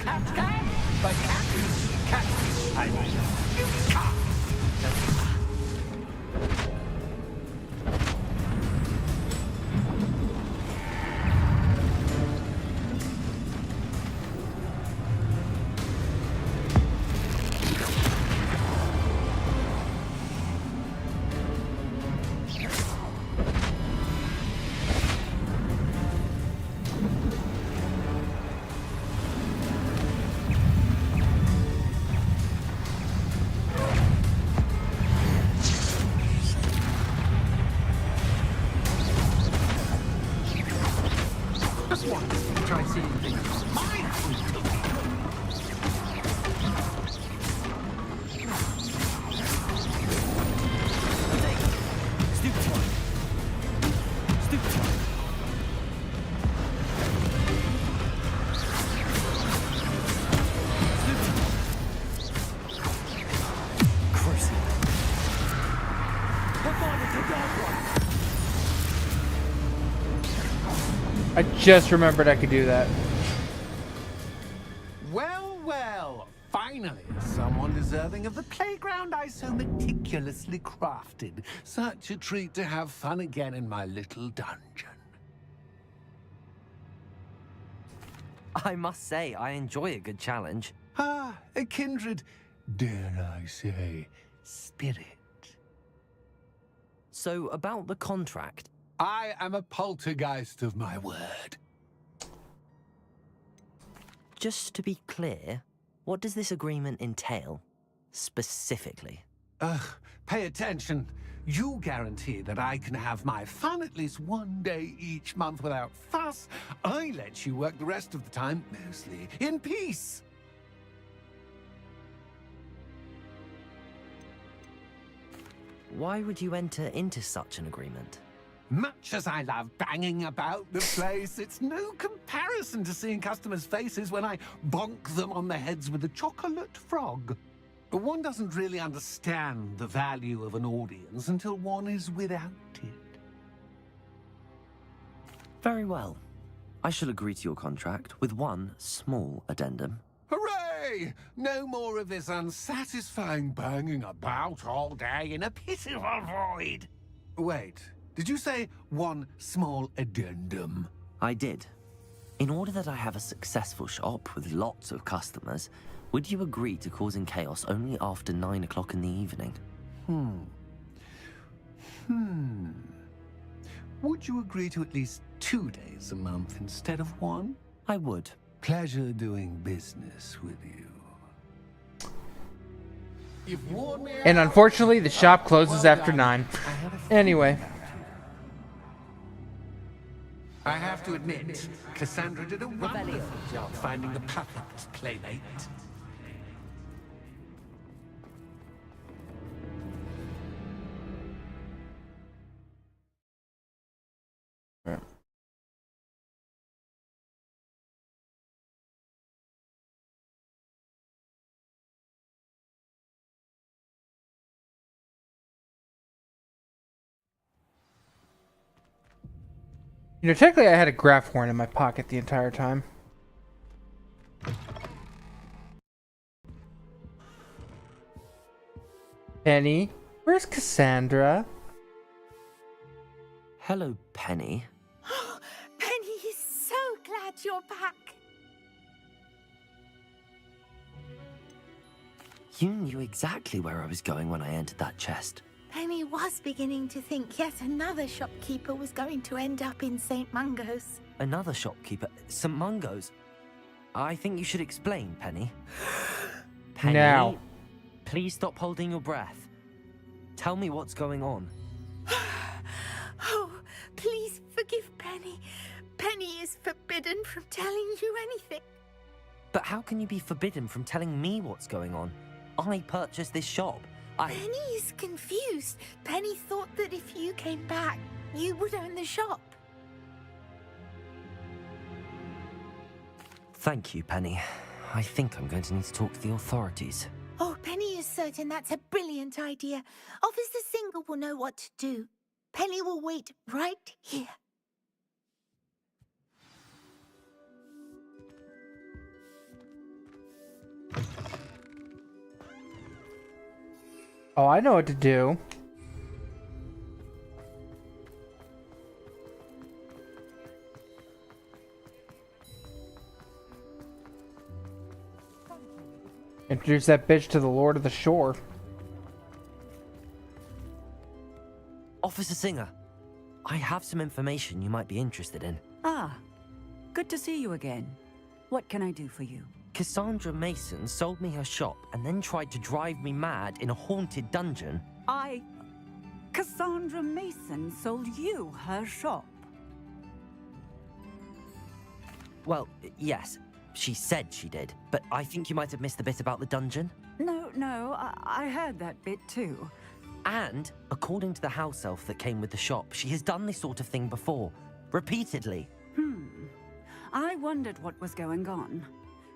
Catch, but catch, I mean. Try seeing things. I just remembered I could do that. Well, well, finally, someone deserving of the playground I so meticulously crafted. Such a treat to have fun again in my little dungeon. I must say, I enjoy a good challenge. Ah, a kindred, dare I say, spirit. So, about the contract. I am a poltergeist of my word. Just to be clear, what does this agreement entail, specifically? Ugh, pay attention. You guarantee that I can have my fun at least one day each month without fuss. I let you work the rest of the time, mostly in peace. Why would you enter into such an agreement? Much as I love banging about the place, it's no comparison to seeing customers' faces when I bonk them on the heads with a chocolate frog. One doesn't really understand the value of an audience until one is without it. Very well. I shall agree to your contract with one small addendum. Hooray! No more of this unsatisfying banging about all day in a pitiful void. Wait. Did you say one small addendum? I did. In order that I have a successful shop with lots of customers, would you agree to causing chaos only after 9 o'clock in the evening? Would you agree to at least 2 days a month instead of one? I would. Pleasure doing business with you. You've worn me out. And unfortunately, the shop closes after 9. Anyway. I have to admit, Cassandra did a wonderful job finding the perfect playmate. You know, technically I had a graph horn in my pocket the entire time. Penny, where's Cassandra? Hello, Penny. Penny is so glad you're back. You knew exactly where I was going when I entered that chest. Penny was beginning to think yet another shopkeeper was going to end up in St. Mungo's. Another shopkeeper? St. Mungo's? I think you should explain, Penny. Penny, now. Please stop holding your breath. Tell me what's going on. Oh, please forgive Penny. Penny is forbidden from telling you anything. But how can you be forbidden from telling me what's going on? I purchased this shop. Penny is confused. Penny thought that if you came back, you would own the shop. Thank you, Penny. I think I'm going to need to talk to the authorities. Oh, Penny is certain that's a brilliant idea. Officer Singer will know what to do. Penny will wait right here. Oh, I know what to do. Introduce that bitch to the Lord of the Shore. Officer Singer, I have some information you might be interested in. Ah, good to see you again. What can I do for you? Cassandra Mason sold me her shop and then tried to drive me mad in a haunted dungeon. Cassandra Mason sold you her shop? Well, yes, she said she did, but I think you might have missed the bit about the dungeon. No, I heard that bit too. And, according to the house elf that came with the shop, she has done this sort of thing before. Repeatedly. I wondered what was going on.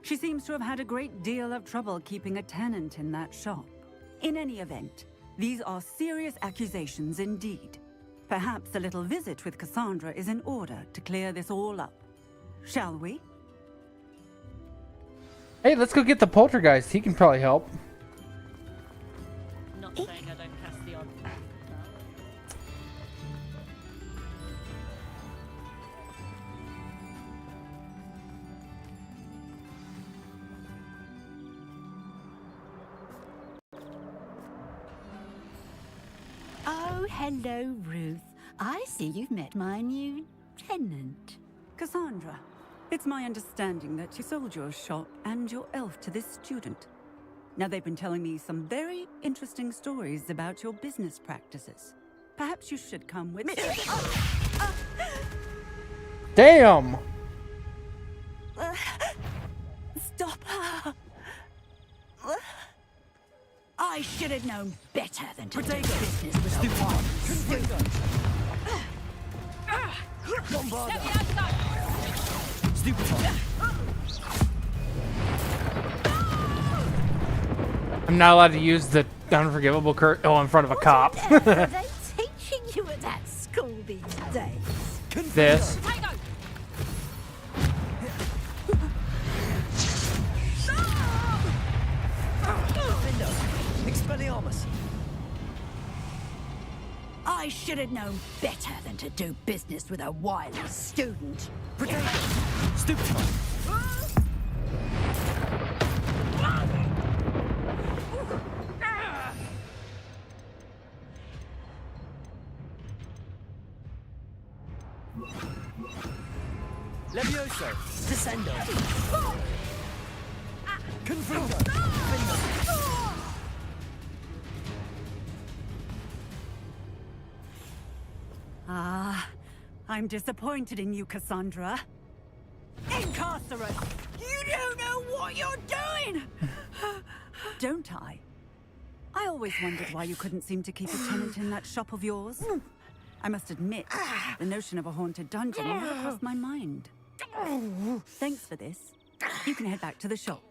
She seems to have had a great deal of trouble keeping a tenant in that shop. In any event, these are serious accusations indeed. Perhaps a little visit with Cassandra is in order to clear this all up. Shall we? Hey, let's go get the poltergeist. He can probably help. Not saying I don't cast the odd. Oh, hello, Ruth. I see you've met my new tenant. Cassandra, it's my understanding that you sold your shop and your elf to this student. Now, they've been telling me some very interesting stories about your business practices. Perhaps you should come with me. Damn! Stop her! I should have known better than to do business with a one student. I'm not allowed to use the unforgivable curse in front of a cop. What are they teaching you at that school these days? This. Expelliarmus! I should have known better than to do business with a wily student. Stupid! Levioso! Descendo! Confundo! I'm disappointed in you, Cassandra. Incarcerate! You don't know what you're doing! Don't I? I always wondered why you couldn't seem to keep a tenant in that shop of yours. I must admit, the notion of a haunted dungeon never crossed my mind. Thanks for this. You can head back to the shop.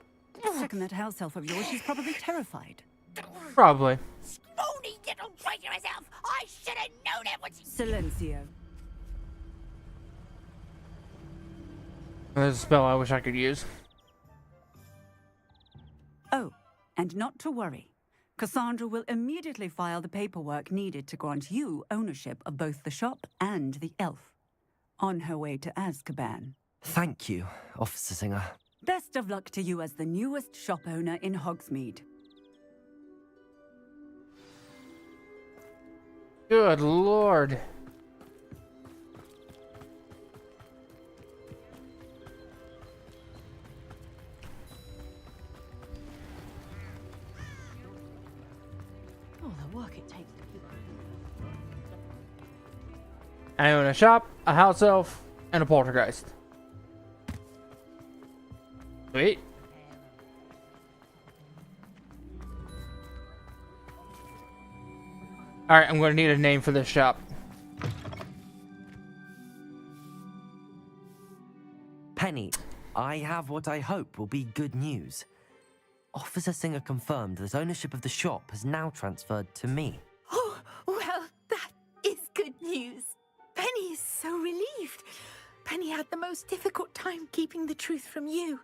Checking that house elf of yours, she's probably terrified. Probably. Spoony little traitorous elf! I should have known it was... Silencio. There's a spell I wish I could use. Oh, and not to worry. Cassandra will immediately file the paperwork needed to grant you ownership of both the shop and the elf. On her way to Azkaban. Thank you, Officer Singer. Best of luck to you as the newest shop owner in Hogsmeade. Good lord. Oh, the work it takes to keep. I own a shop, a house elf, and a poltergeist. Sweet. Alright, I'm gonna need a name for this shop. Penny, I have what I hope will be good news. Officer Singer confirmed that ownership of the shop has now transferred to me. Oh, well, that is good news. Penny is so relieved. Penny had the most difficult time keeping the truth from you.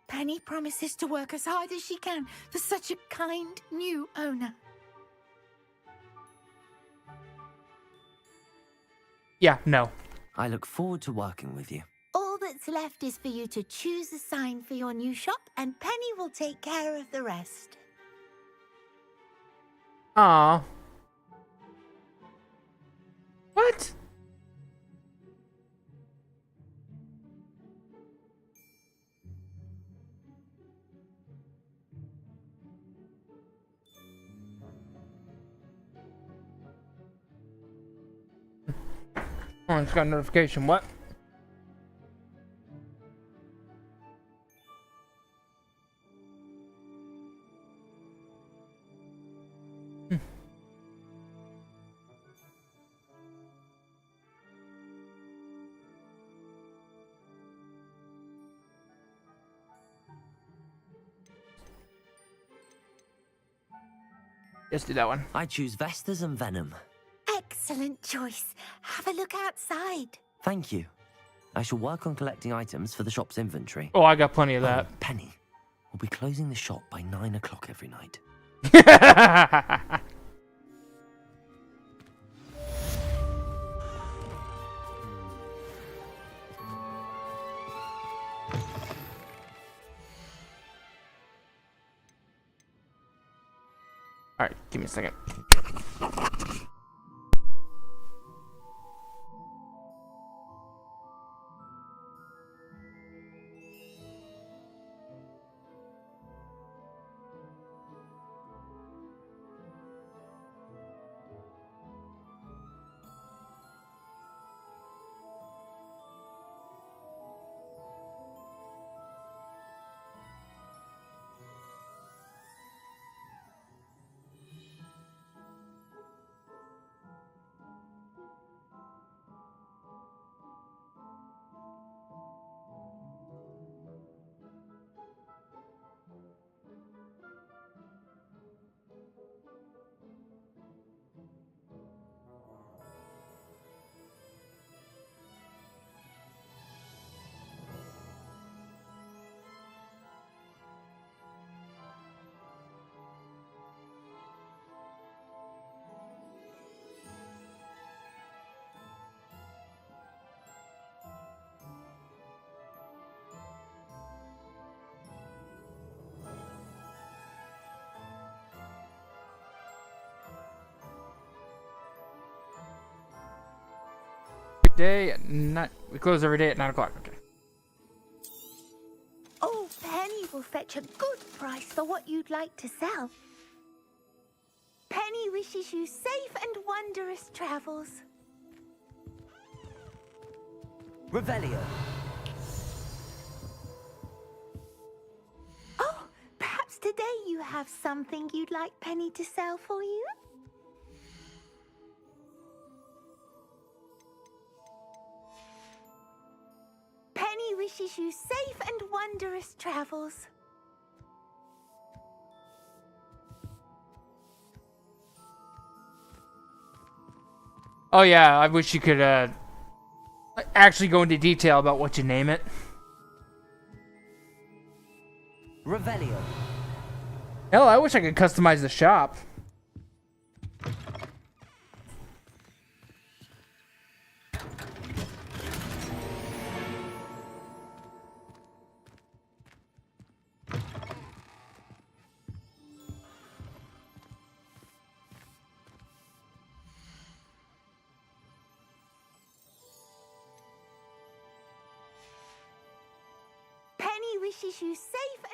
Penny promises to work as hard as she can for such a kind new owner. Yeah, no. I look forward to working with you. All that's left is for you to choose a sign for your new shop, and Penny will take care of the rest. Aw. What? Oh, it's got a notification. What? Let's do that one. I choose Vestas and Venom. Excellent choice. Have a look outside. Thank you. I shall work on collecting items for the shop's inventory. Oh, I got plenty of that. Oh, Penny, we'll be closing the shop by 9 o'clock every night. Alright, give me a second. Day at night. We close every day at 9 o'clock. Okay. Oh, Penny will fetch a good price for what you'd like to sell. Penny wishes you safe and wondrous travels. Revelio. Oh, perhaps today you have something you'd like Penny to sell for you? Penny wishes you safe and wondrous travels. Oh yeah, I wish you could actually go into detail about what you name it. Revelio. Hell, I wish I could customize the shop. Penny wishes you safe and...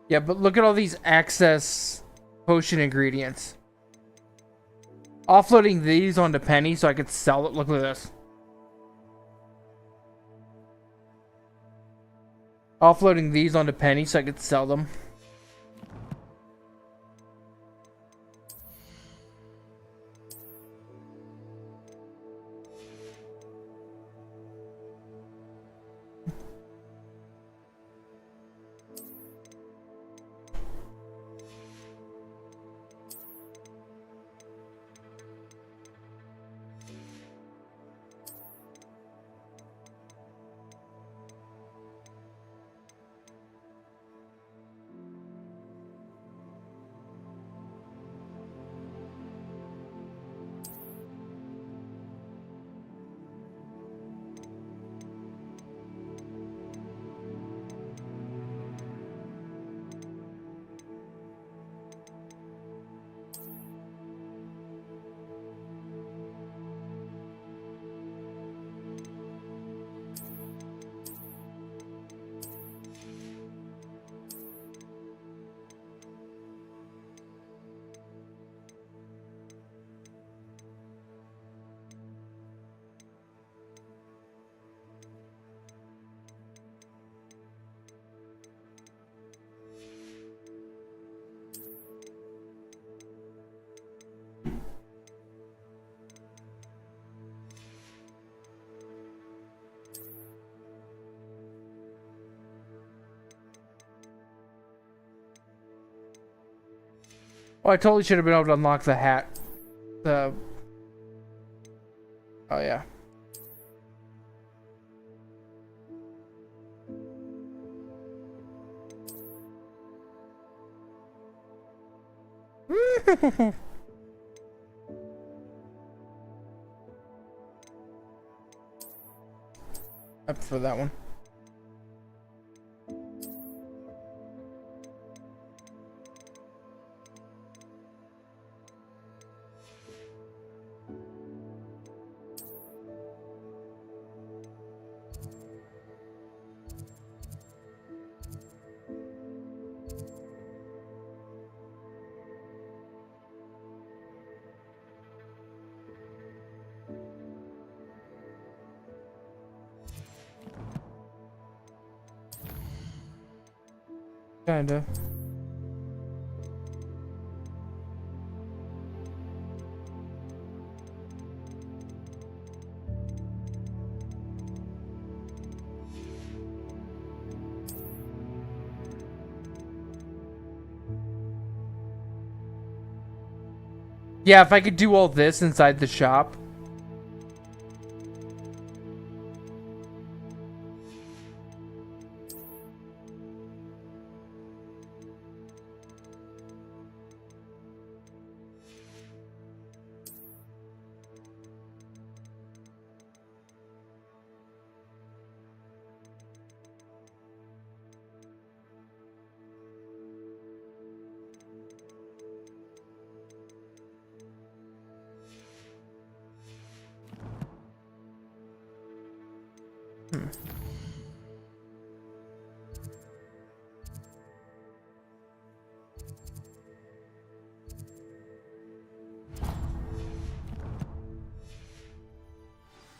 Yeah, but look at all these access potion ingredients. Offloading these onto Penny so I could sell it. Look at this. Offloading these onto Penny so I could sell them. Oh, I totally should have been able to unlock the hat. Oh, yeah. Up for that one. Kinda. Yeah, if I could do all this inside the shop.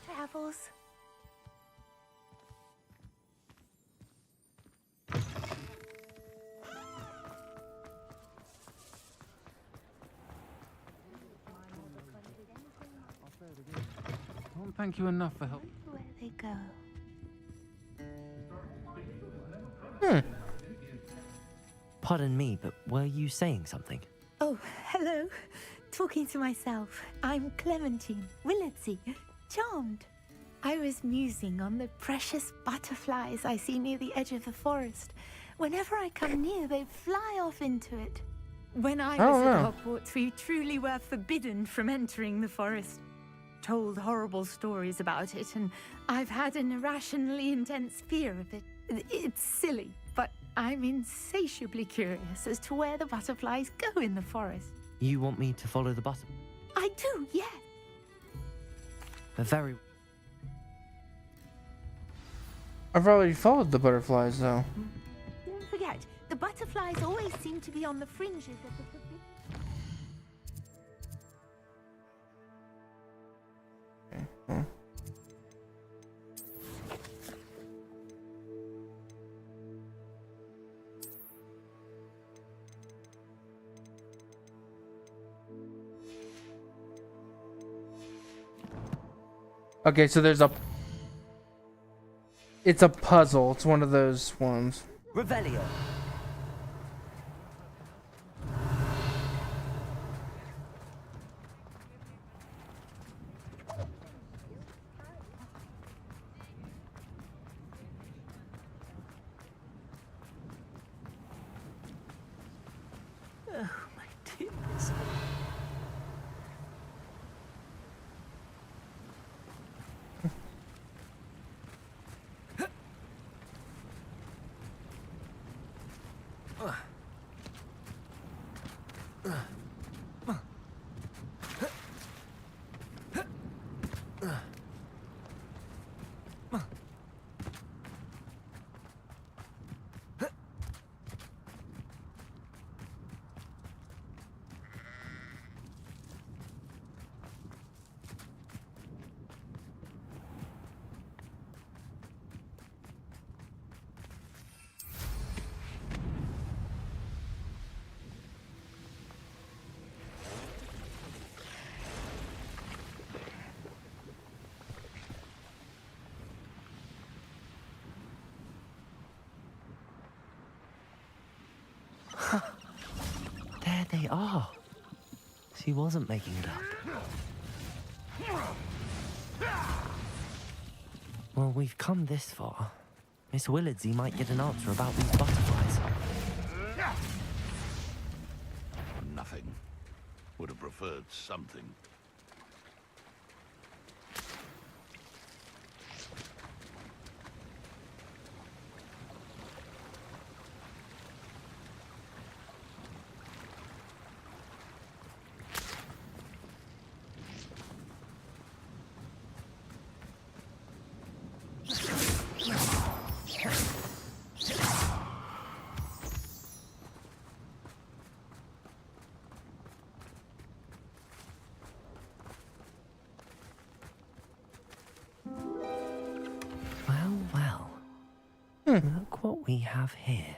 Travels. Can't thank you enough for help. Where they go. Pardon me, but were you saying something? Oh, hello. Talking to myself. I'm Clementine Willardsey. Charmed. I was musing on the precious butterflies I see near the edge of the forest. Whenever I come near, they fly off into it. When I was at Hogwarts, we truly were forbidden from entering the forest. Told horrible stories about it, and I've had an irrationally intense fear of it. It's silly, but I'm insatiably curious as to where the butterflies go in the forest. You want me to follow the button? I do, yeah. Very... I've already followed the butterflies, though. Don't forget, the butterflies always seem to be on the fringes of the forbidden. Okay, so there's a... It's a puzzle. It's one of those ones. Revelio. Oh, my goodness. There they are. She wasn't making it up. Well, we've come this far. Miss Willardsey might get an answer about these butterflies. Nothing. Would have preferred something. Look what we have here.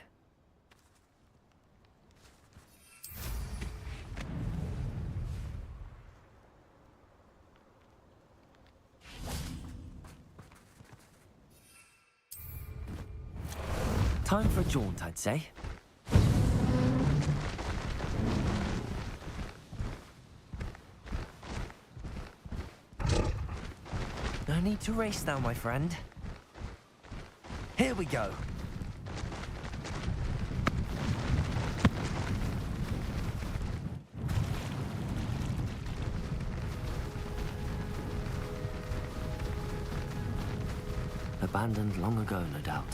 Time for a jaunt, I'd say. No need to race now, my friend. Here we go. Abandoned long ago, no doubt.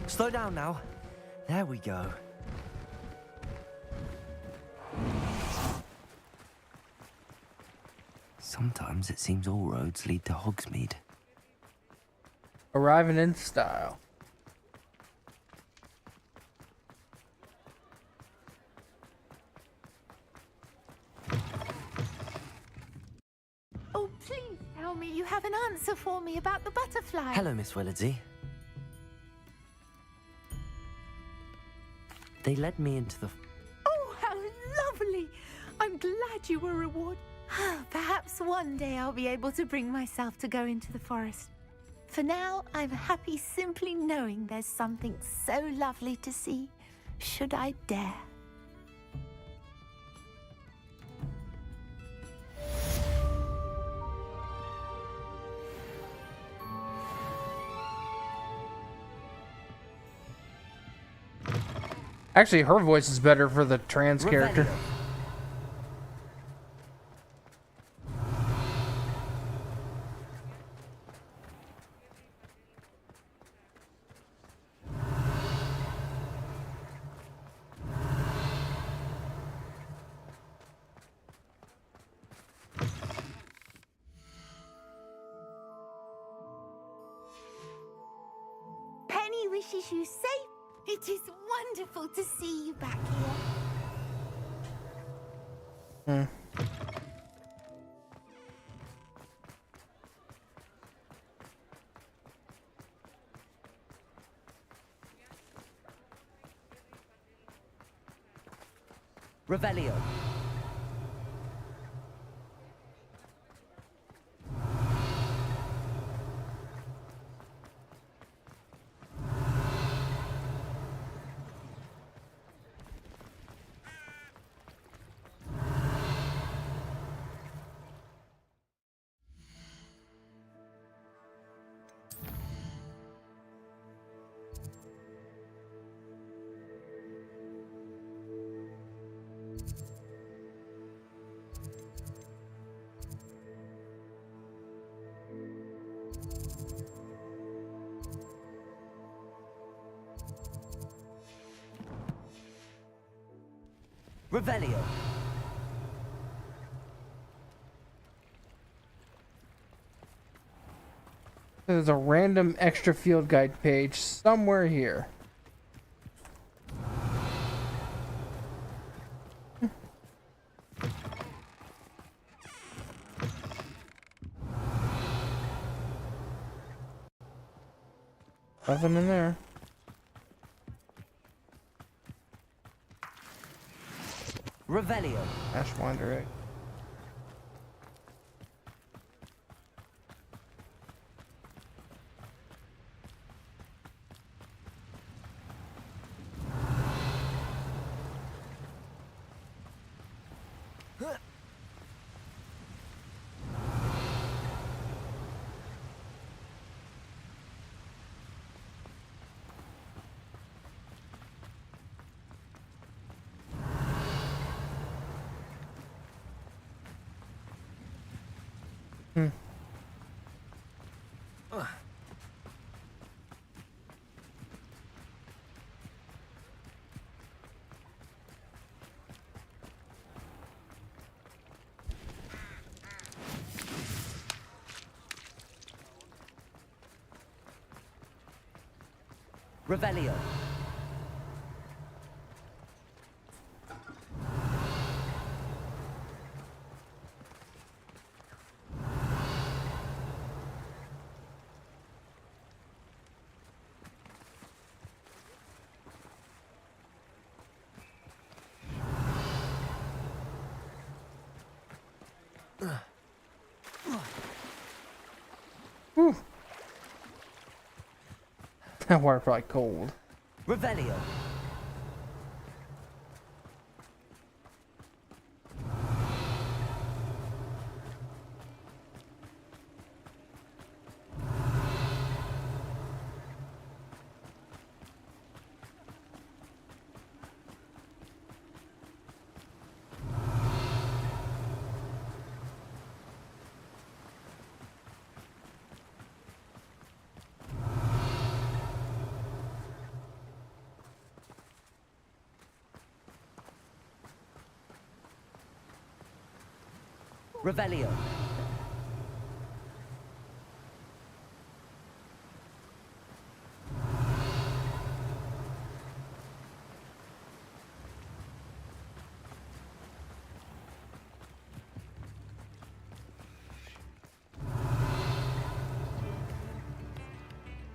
Slow down now. There we go. Sometimes it seems all roads lead to Hogsmeade. Arriving in style. Oh, please tell me you have an answer for me about the butterfly. Hello, Miss Willardsey. They led me into the... Oh, how lovely! I'm glad you were rewarded. Perhaps one day I'll be able to bring myself to go into the forest. For now, I'm happy simply knowing there's something so lovely to see, should I dare. Actually, her voice is better for the trans character. wishes you safe. It is wonderful to see you back here. Revelio. Revelio. There's a random extra field guide page somewhere here. Nothing in there. Revelio. Ash Wander Egg. Revelio. Whew. That water probably cold. Revelio. Revelio.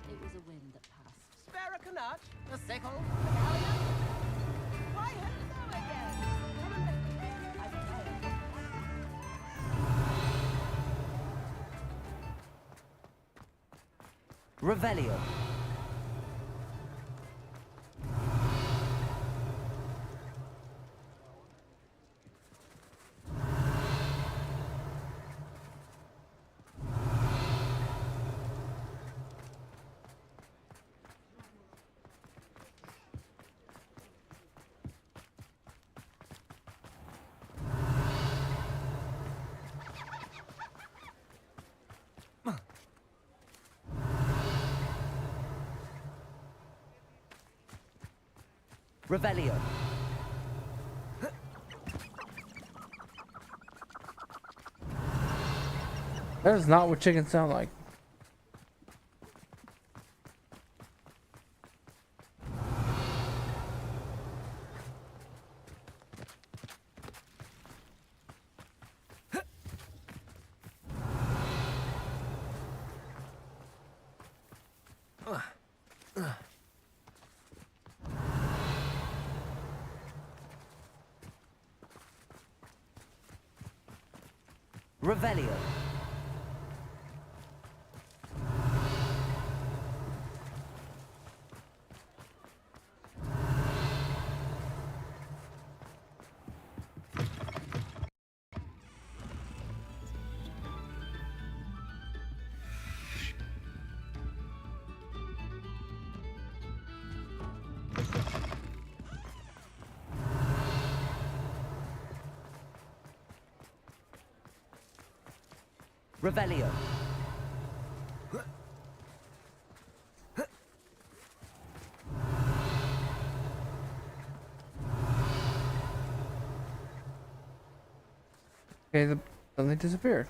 It was a wind that passed. Spare a canut, a sickle, a galleon. Why, hello again. Come and I say. Revelio. Revelio. That is not what chickens sound like. Revelio. Revelio. Okay, then they disappeared.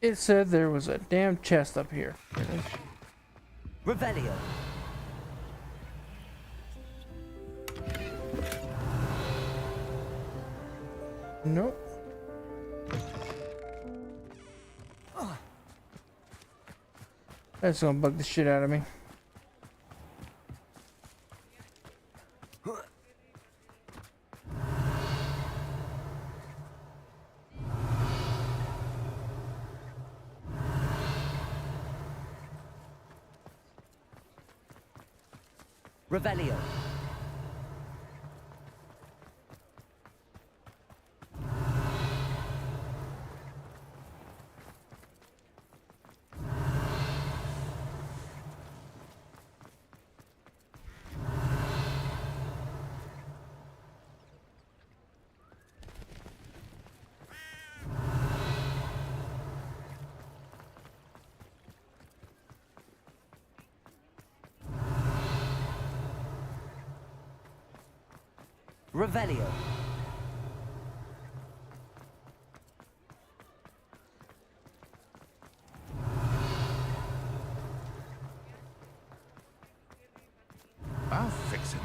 It said there was a damn chest up here. Revelio. Nope. That's gonna bug the shit out of me. Revelio. Revelio. I'll fix him.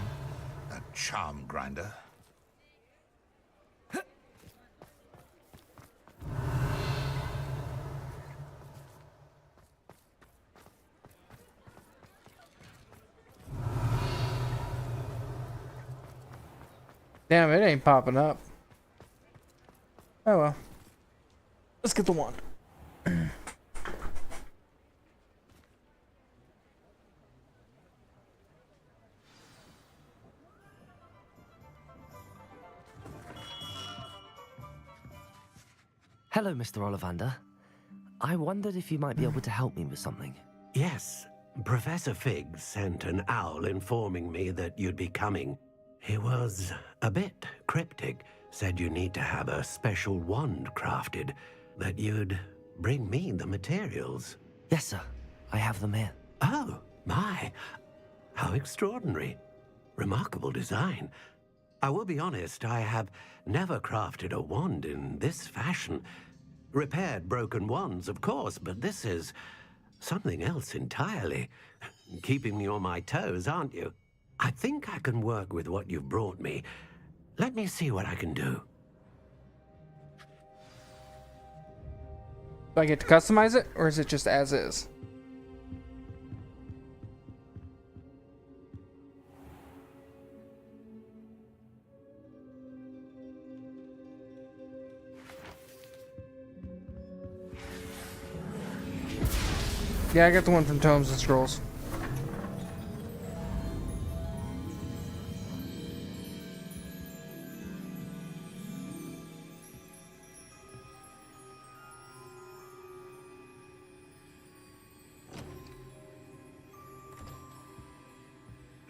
That charm grinder. Damn, it ain't popping up. Oh well. Let's get the wand. Hello, Mr. Ollivander. I wondered if you might be able to help me with something. Yes, Professor Fig sent an owl informing me that you'd be coming. He was a bit cryptic, said you need to have a special wand crafted, that you'd bring me the materials. Yes, sir. I have them here. Oh, my. How extraordinary. Remarkable design. I will be honest, I have never crafted a wand in this fashion. Repaired broken wands, of course, but this is something else entirely. Keeping me on my toes, aren't you? I think I can work with what you've brought me. Let me see what I can do. Do I get to customize it, or is it just as is? Yeah, I got the one from Tomes and Scrolls.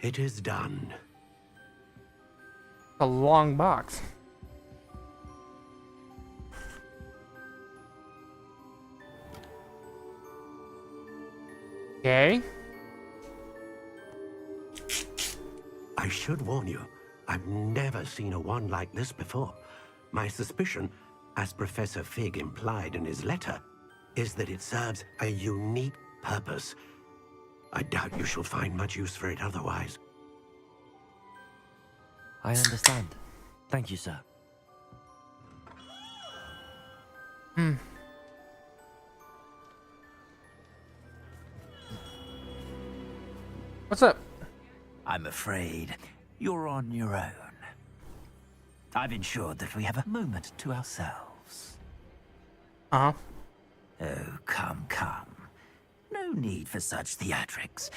It is done. A long box. Okay. I should warn you, I've never seen a wand like this before. My suspicion, as Professor Fig implied in his letter, is that it serves a unique purpose. I doubt you shall find much use for it otherwise. I understand. Thank you, sir. What's up? I'm afraid you're on your own. I've ensured that we have a moment to ourselves. Uh-huh. Oh, come, come. No need for such theatrics.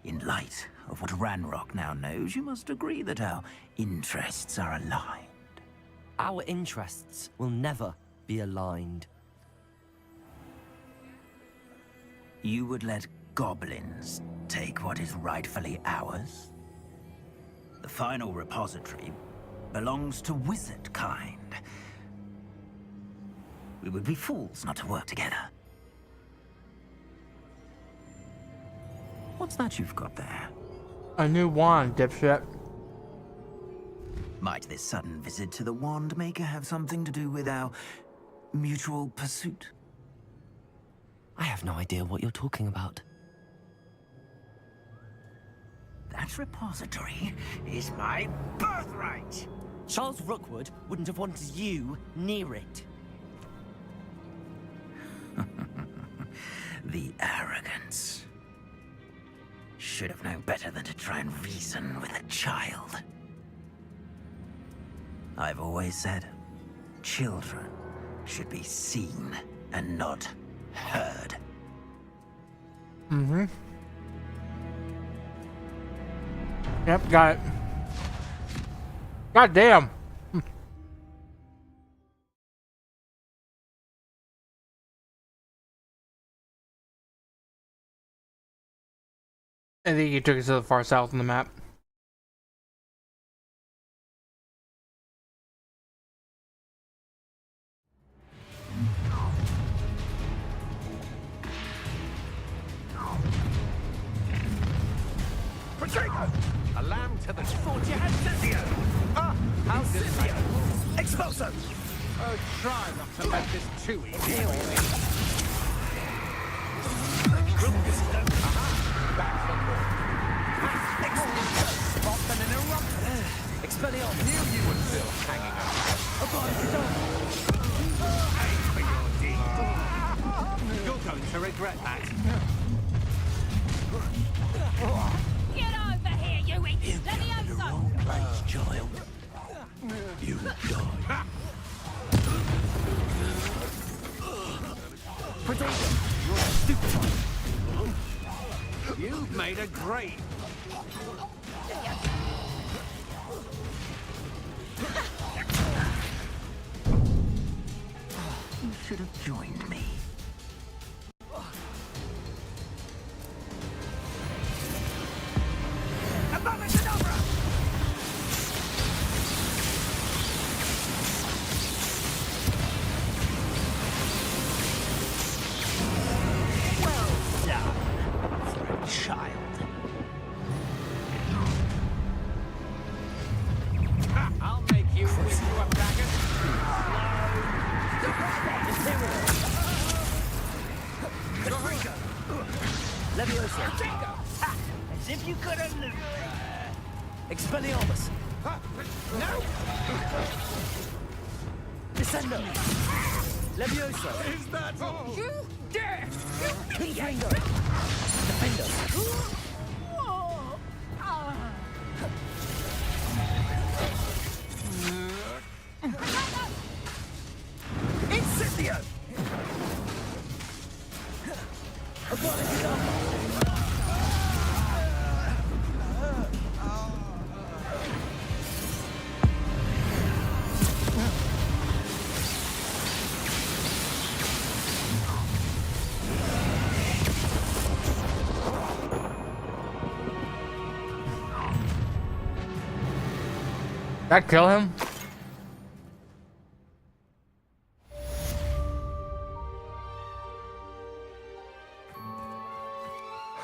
In light of what Ranrock now knows, you must agree that our interests are aligned. Our interests will never be aligned. You would let goblins take what is rightfully ours? The final repository belongs to wizard kind. We would be fools not to work together. What's that you've got there? A new wand, dipshit. Might this sudden visit to the Wand Maker have something to do with our mutual pursuit? I have no idea what you're talking about. That repository is my birthright! Charles Rookwood wouldn't have wanted you near it. The arrogance. Should have known better than to try and reason with a child. I've always said, children should be seen and not heard. Mm-hmm. Yep, got it. God damn. I think he took us to the far south on the map. Potato! A lamb to the thought you had Cynthia! Ah! How Cynthia! Expulso! Oh, try not to let this too easy. Expelliarmus! Knew you were still hanging out. You're going to regret that. Get over here, you idiot! Let me have some! Place, child. You die. Potato! You're stupid. You've made a great. You should have joined me. Well done for a child. I'll make you with you a dragon. Leviosa. As if you could have lived. Expelliarmus. No! Descendo. Leviosa. Is that all? You dare! Confringo. Defender. Incendio! That kill him?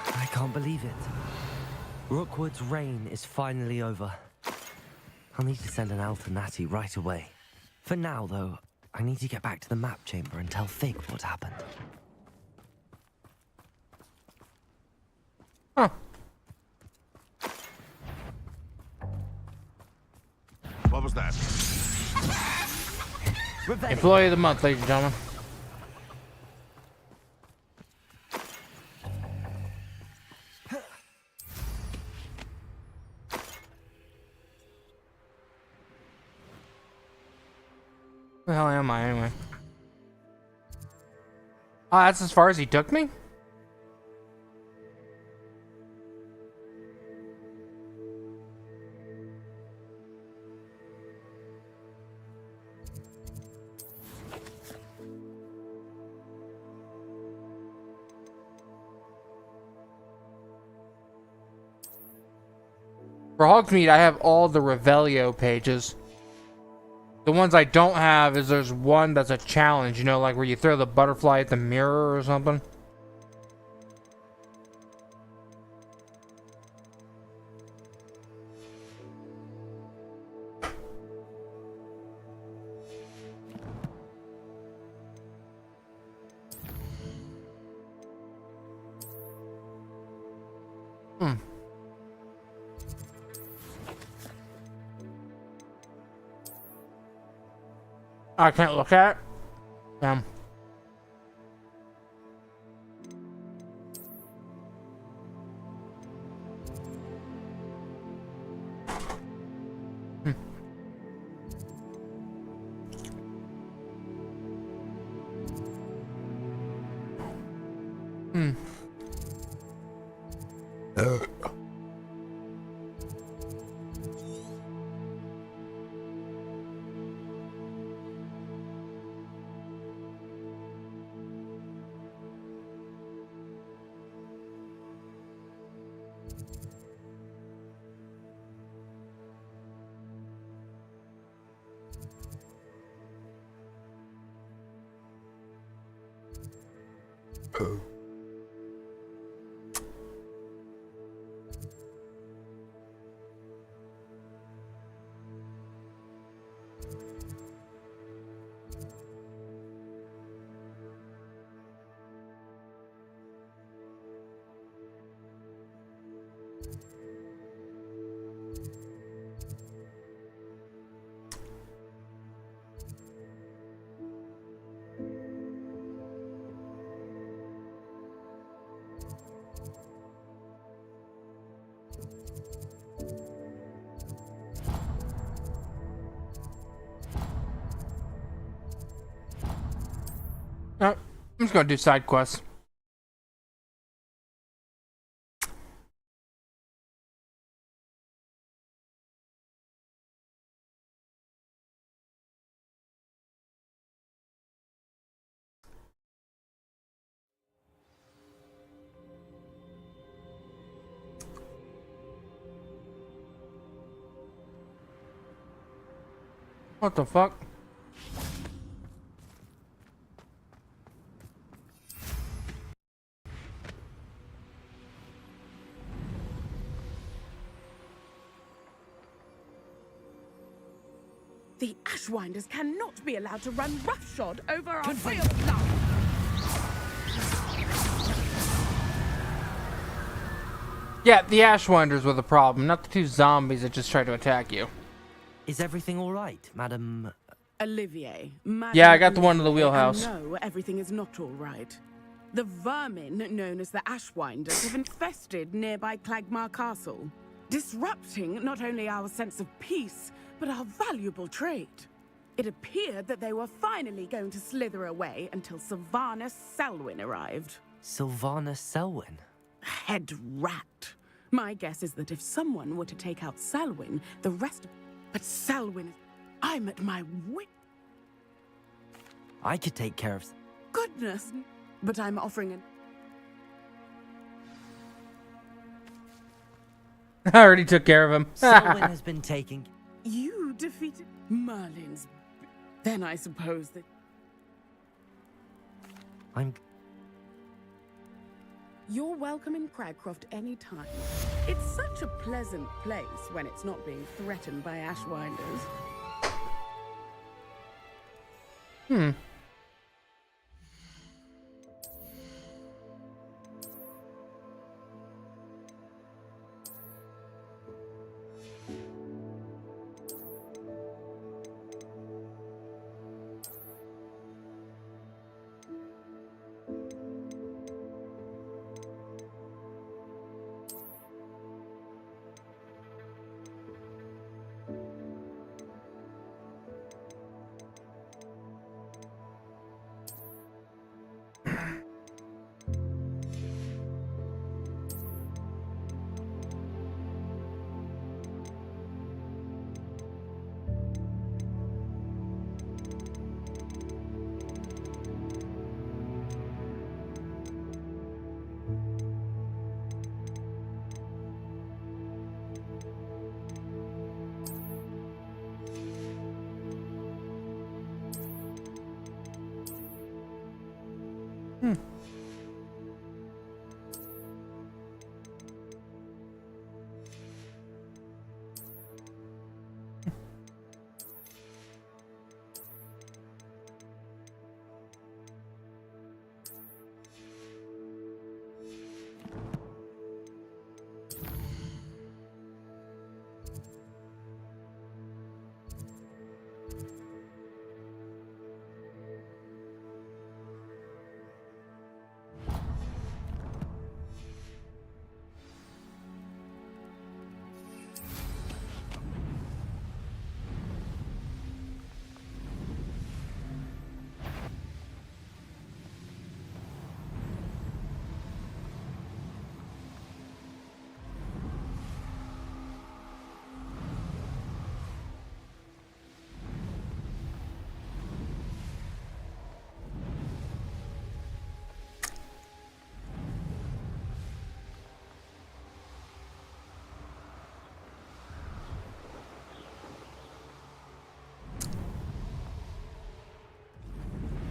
I can't believe it. Rookwood's reign is finally over. I'll need to send an elf to Natty right away. For now, though, I need to get back to the map chamber and tell Fig what happened. Huh. What was that? Employee of the month, ladies and gentlemen. Where the hell am I anyway? Oh, that's as far as he took me? For Hogsmeade, I have all the Revelio pages. The ones I don't have is there's one that's a challenge, you know, like where you throw the butterfly at the mirror or something. I can't look at it. Damn. No, I'm just gonna do side quests. What the fuck? The Ashwinders cannot be allowed to run roughshod over our way of life. Yeah, the Ashwinders were the problem, not the two zombies that just tried to attack you. Is everything all right, Madam? Olivier. Yeah, I got the one in the wheelhouse. No, everything is not all right. The vermin known as the Ashwinders have infested nearby Clagmar Castle, disrupting not only our sense of peace, but our valuable trade. It appeared that they were finally going to slither away until Sylvanas Selwyn arrived. Sylvanas Selwyn? Head rat. My guess is that if someone were to take out Selwyn, the rest of... But Selwyn... I'm at my wit... I could take care of... Goodness! But I'm offering an... I already took care of him. Selwyn has been taking... You defeated Merlin's... Then I suppose that... I'm... You're welcome in Cragcroft any time. It's such a pleasant place when it's not being threatened by Ashwinders.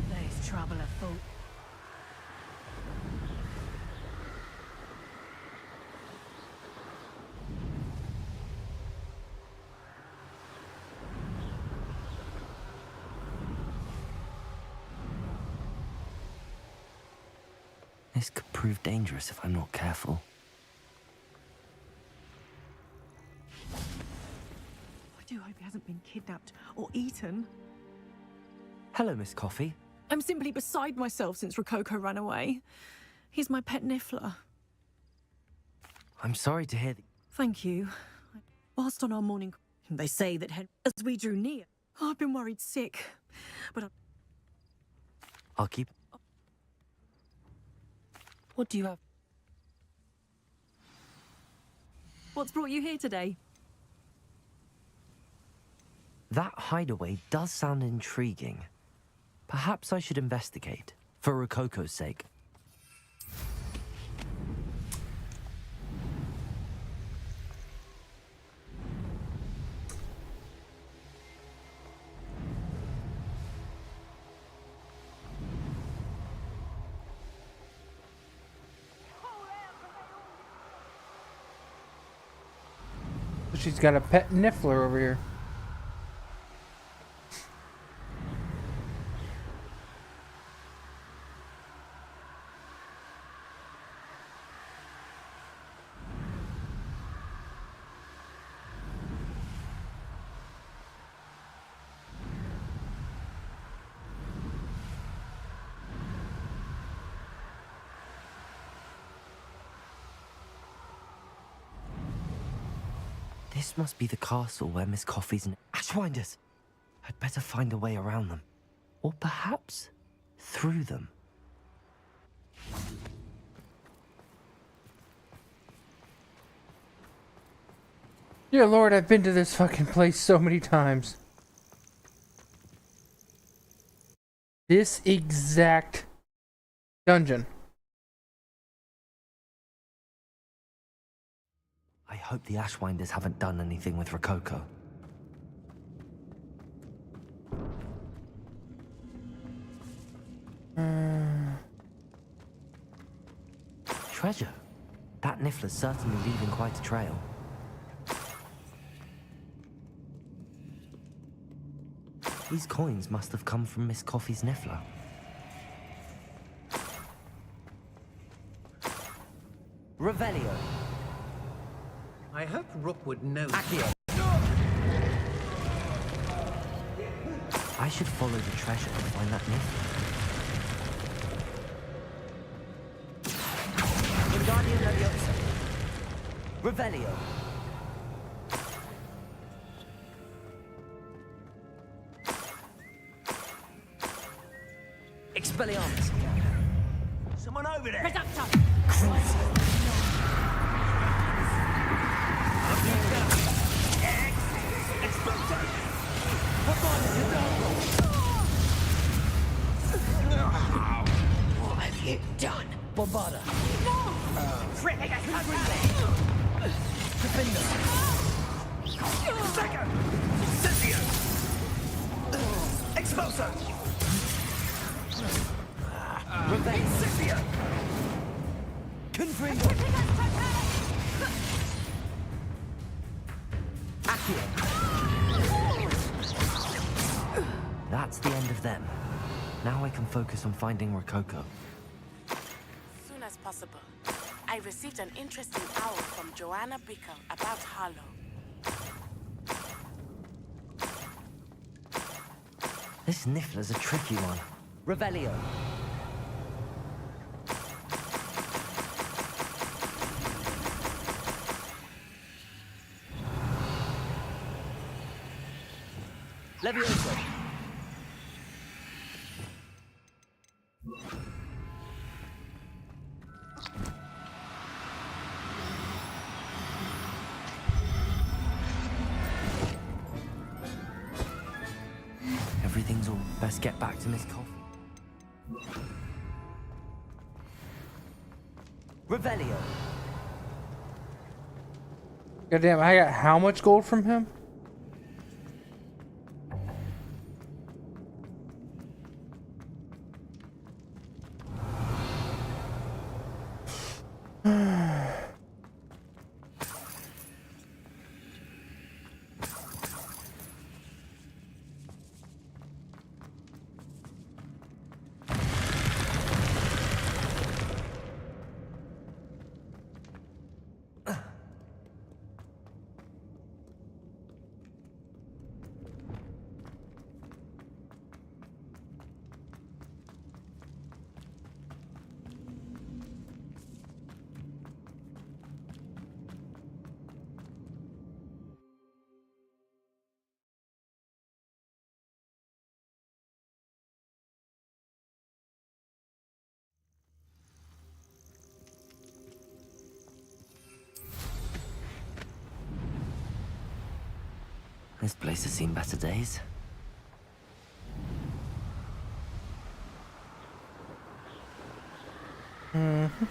There's trouble afoot. This could prove dangerous if I'm not careful. I do hope he hasn't been kidnapped or eaten. Hello, Miss Coffee. I'm simply beside myself since Rococo ran away. He's my pet niffler. I'm sorry to hear that. Thank you. Whilst on our morning, they say that as we drew near, I've been worried sick. But I'll keep. What do you have? What's brought you here today? That hideaway does sound intriguing. Perhaps I should investigate, for Rococo's sake. She's got a pet niffler over here. This must be the castle where Miss Coffee's and Ashwinders. I'd better find a way around them. Or perhaps through them. Dear Lord, I've been to this fucking place so many times. This exact dungeon. I hope the Ashwinders haven't done anything with Rococo. Treasure. That niffler's certainly leaving quite a trail. These coins must have come from Miss Coffee's niffler. Revelio. I hope Rookwood knows. Accio. I should follow the treasure to find that niffler. Wingardium Leviosa. Revelio. Expelliarmus. Someone over there! Reductor! What have you done? Bombarda. Second! Censio! Expulso! Incipio! Confringo! Accio! That's the end of them. Now I can focus on finding Rococo. Soon as possible. I received an interesting owl from Joanna Bickle about Harlow. This Niffler's a tricky one. Revelio! Levioso! Everything's all. Best get back to Miss Coffee. Revelio! Goddamn, I got how much gold from him? This place has seen better days. Mm-hmm.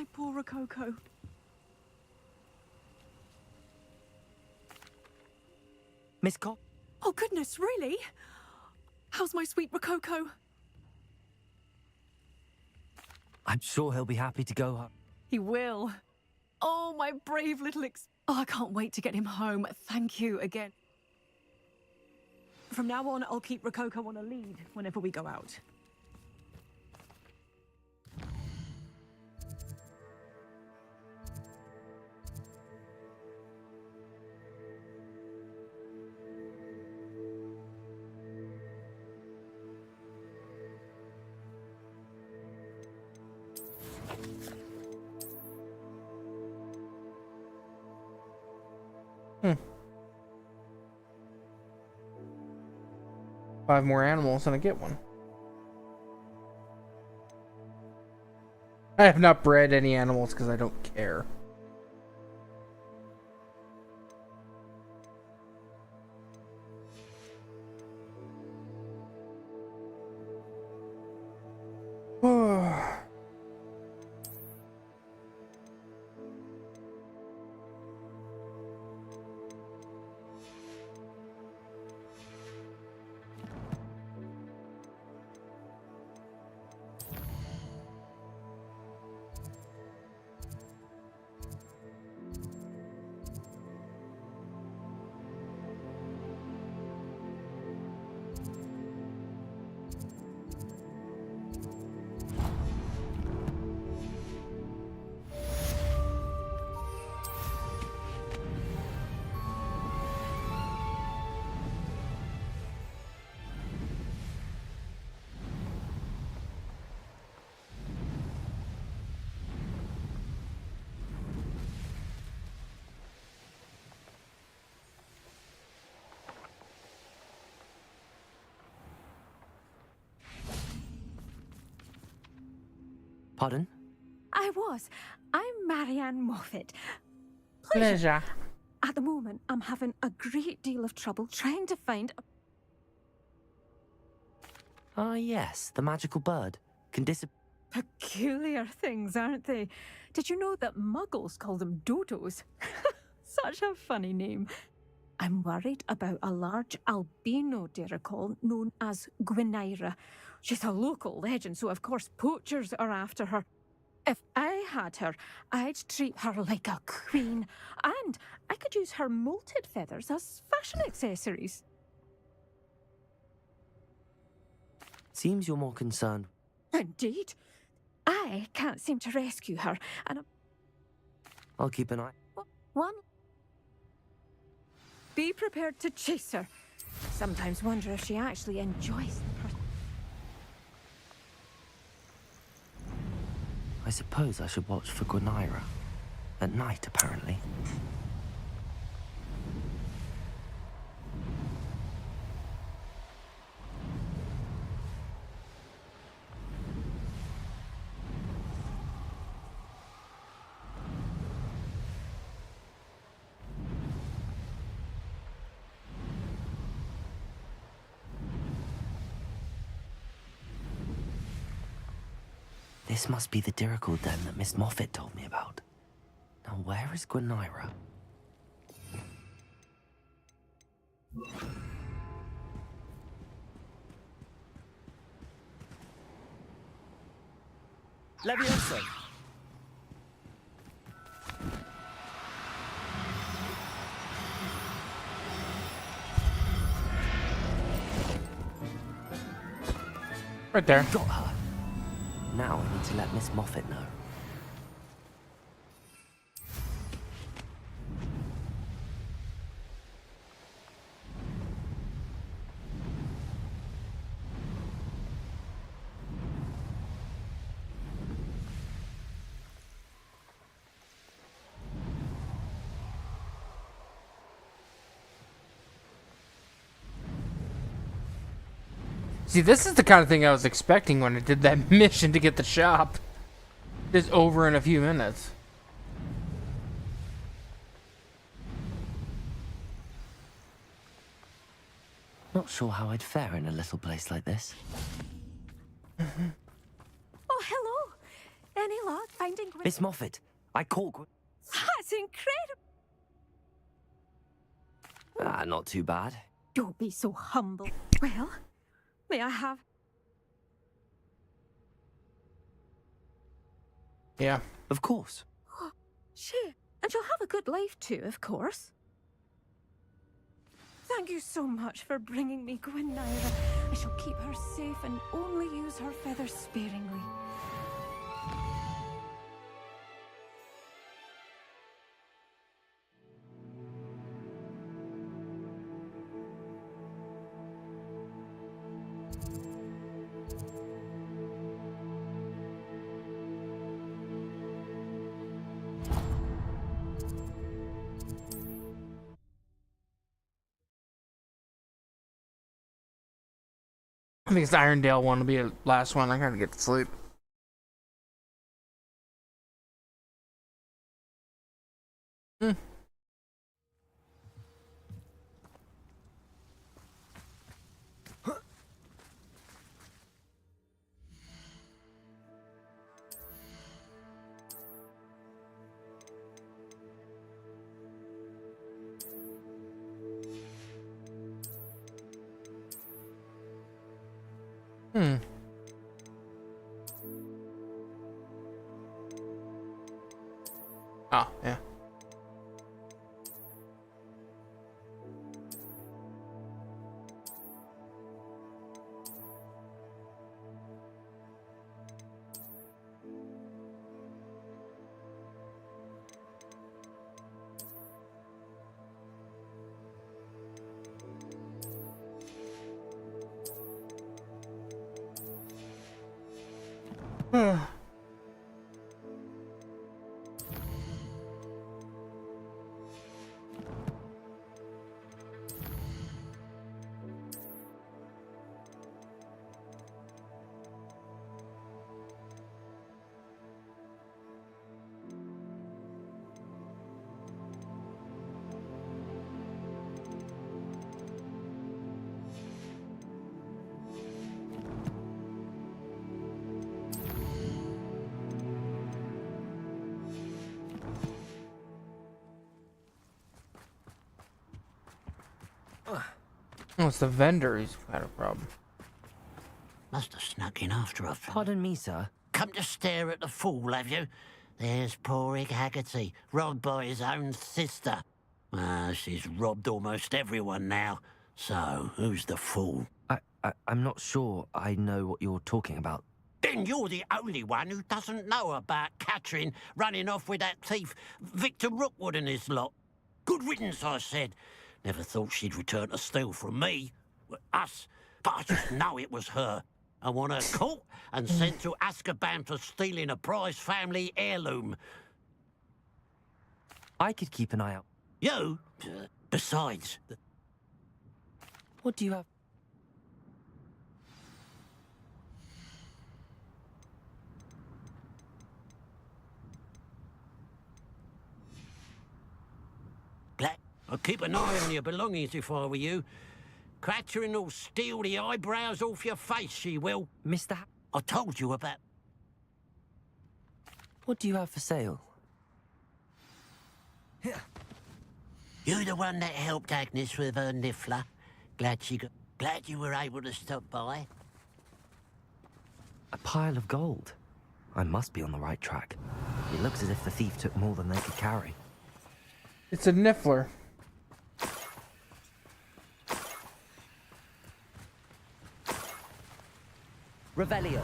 My poor Rococo. Miss Cop? Oh, goodness, really? How's my sweet Rococo? I'm sure he'll be happy to go home. He will. Oh, my brave little Oh, I can't wait to get him home. Thank you again. From now on, I'll keep Rococo on a lead whenever we go out. Hmm. 5 more animals and I get one. I have not bred any animals because I don't care. Pardon? I was. I'm Marianne Moffat. Pleasure. At the moment, I'm having a great deal of trouble trying to find a... Ah, yes, the magical bird. Can disappear. Peculiar things, aren't they? Did you know that muggles call them dodos? Such a funny name. I'm worried about a large albino derrical known as Gwynaira. She's a local legend, so of course poachers are after her. If I had her, I'd treat her like a queen. And I could use her molted feathers as fashion accessories. Seems you're more concerned. Indeed. I can't seem to rescue her, and I'll keep an eye. one... Be prepared to chase her. Sometimes wonder if she actually enjoys her. I suppose I should watch for Gwynaira. At night, apparently. This must be the dirical den that Miss Moffat told me about. Now, where is Gwynaira? Levioso! Right there. Got her. Now I need to let Miss Moffat know. See, this is the kind of thing I was expecting when I did that mission to get the shop. It's over in a few minutes. Not sure how I'd fare in a little place like this. Oh, hello. Any luck finding Gwen? Miss Moffat, I caught That's incredible. not too bad. Don't be so humble. Well, may I have... Yeah. Of course. Sure. And you'll have a good life too, of course. Thank you so much for bringing me Gwynaira. I shall keep her safe and only use her feathers sparingly. I think it's Irondale one will be the last one. I gotta get to sleep. Oh, yeah. Oh, it's the vendor who's had a problem. Must have snuck in after us. Pardon me, sir. Come to stare at the fool, have you? There's poor Egg Haggerty, robbed by his own sister. She's robbed almost everyone now. So, who's the fool? I'm not sure I know what you're talking about. Then you're the only one who doesn't know about Catherine running off with that thief, Victor Rookwood and his lot. Good riddance, I said. Never thought she'd return to steal from me. Us. But I just know it was her. I want her caught and sent to Azkaban for stealing a prize family heirloom. I could keep an eye out. You? Besides... What do you have? Black, I'd keep an eye on your belongings if I were you. Catherine will steal the eyebrows off your face, she will. Mr. I told you about... What do you have for sale? You the one that helped Agnes with her niffler? Glad you were able to stop by. A pile of gold. I must be on the right track. It looks as if the thief took more than they could carry. It's a niffler. Revelio.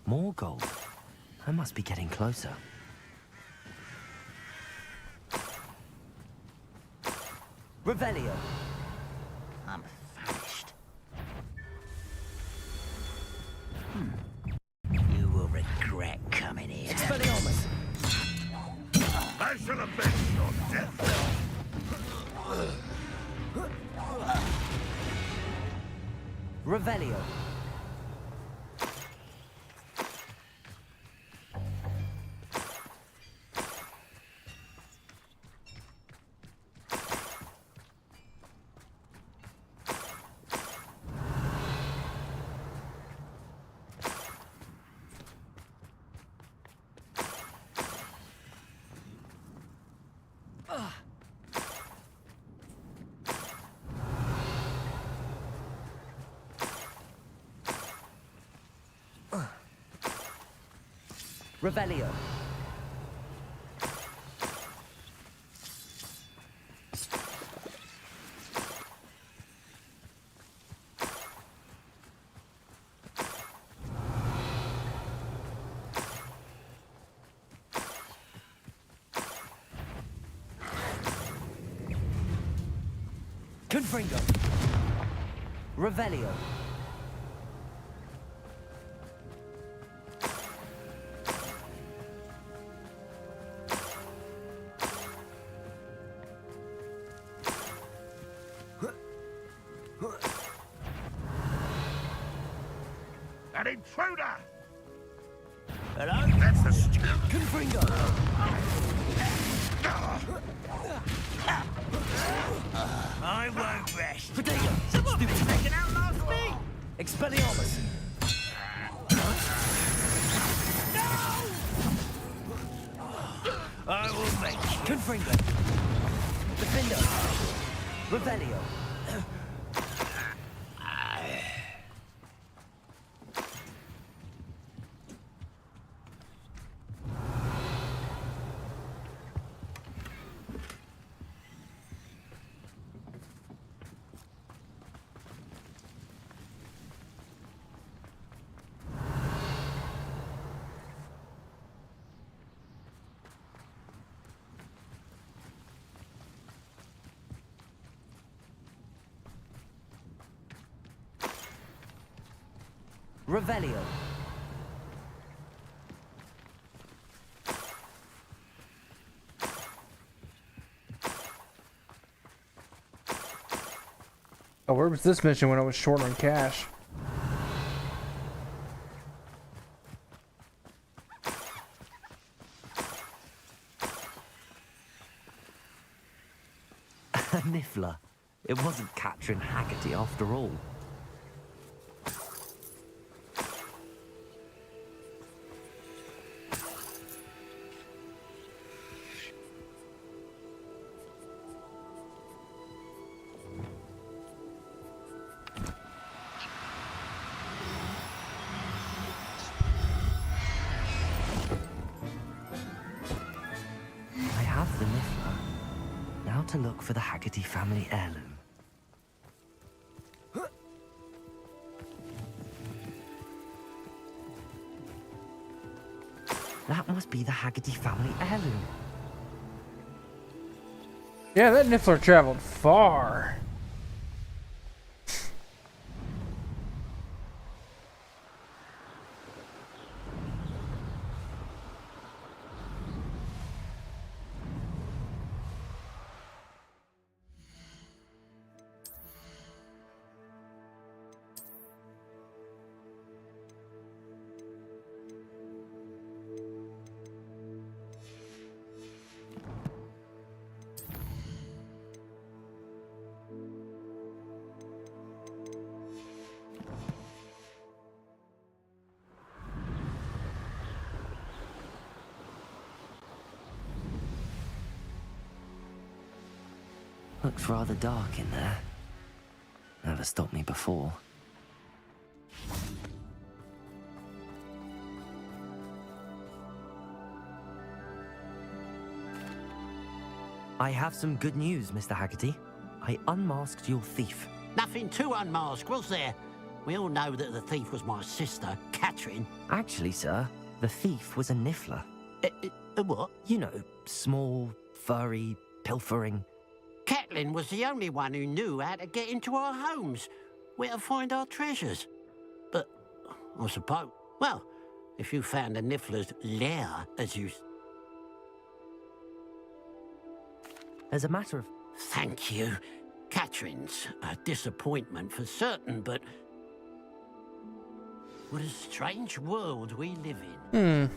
More gold. I must be getting closer. Revelio. I'm famished. You will regret coming here. Expelliarmus. I shall avenge your death. Revelio. Revelio. Confringo. Revelio. An intruder! Hello? That's the stupid... Confringo. I won't rest. Protego. Someone taken out last me! Expelliarmus. I will make you. Confringo. Defendo. Revelio. Revelio. Oh, where was this mission when I was short on cash? Niffler. It wasn't Katrin Haggerty after all. I have the Niffler. Now to look for the Haggerty family heirloom. That must be the Haggerty family heirloom. Yeah, that Niffler traveled far. Looks rather dark in there. Never stopped me before. I have some good news, Mr. Haggerty. I unmasked your thief. Nothing to unmask, was there? We all know that the thief was my sister, Katrin. Actually, sir, the thief was a Niffler. A what? You know, small, furry, pilfering. Catelyn was the only one who knew how to get into our homes, where to find our treasures. But, I suppose, well, if you found the Niffler's lair, as you... As a matter of... Thank you. Katrin's a disappointment for certain, but... What a strange world we live in.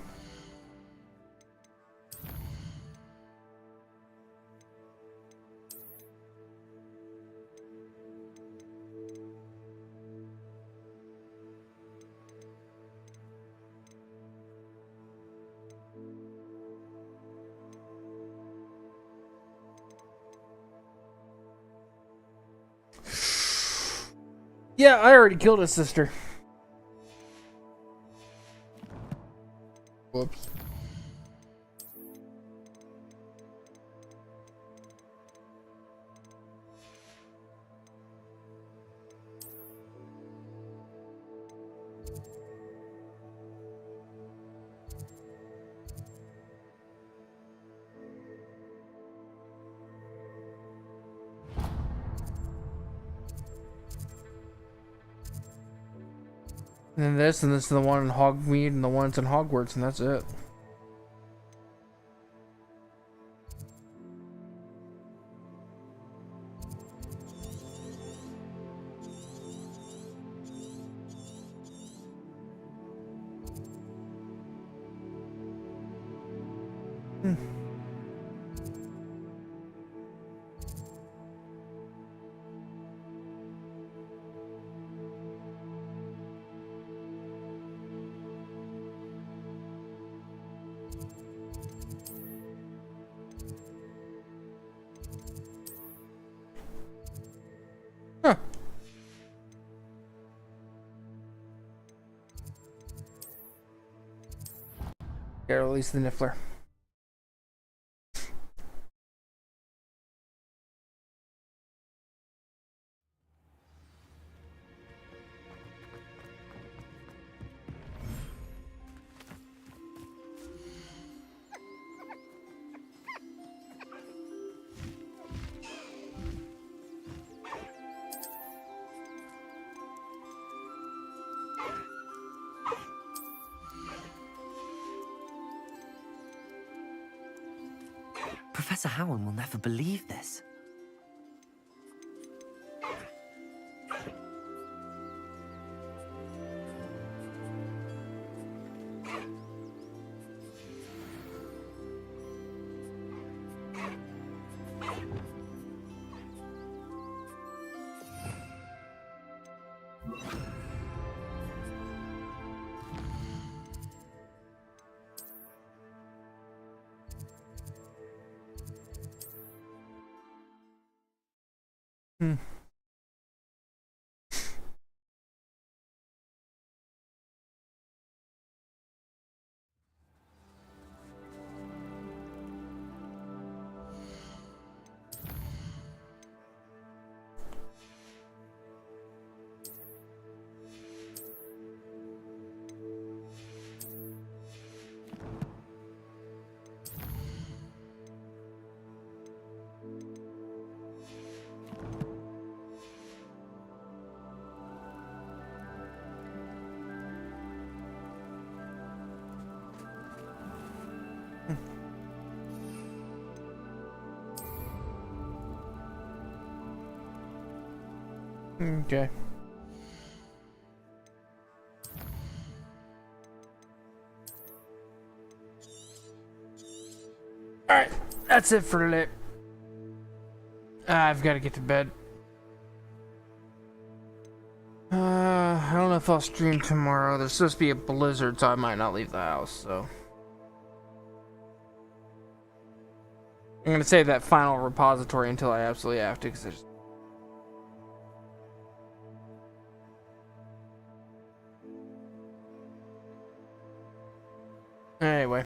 Yeah, I already killed his sister. Whoops. And this is the one in Hogmeade, and the one's in Hogwarts, and that's it. Huh. Gotta release the Niffler. Professor Howard will never believe this. Hmm. Okay. Alright, that's it for today. I've got to get to bed. I don't know if I'll stream tomorrow. There's supposed to be a blizzard, so I might not leave the house, so. I'm gonna save that final repository until I absolutely have to, because I just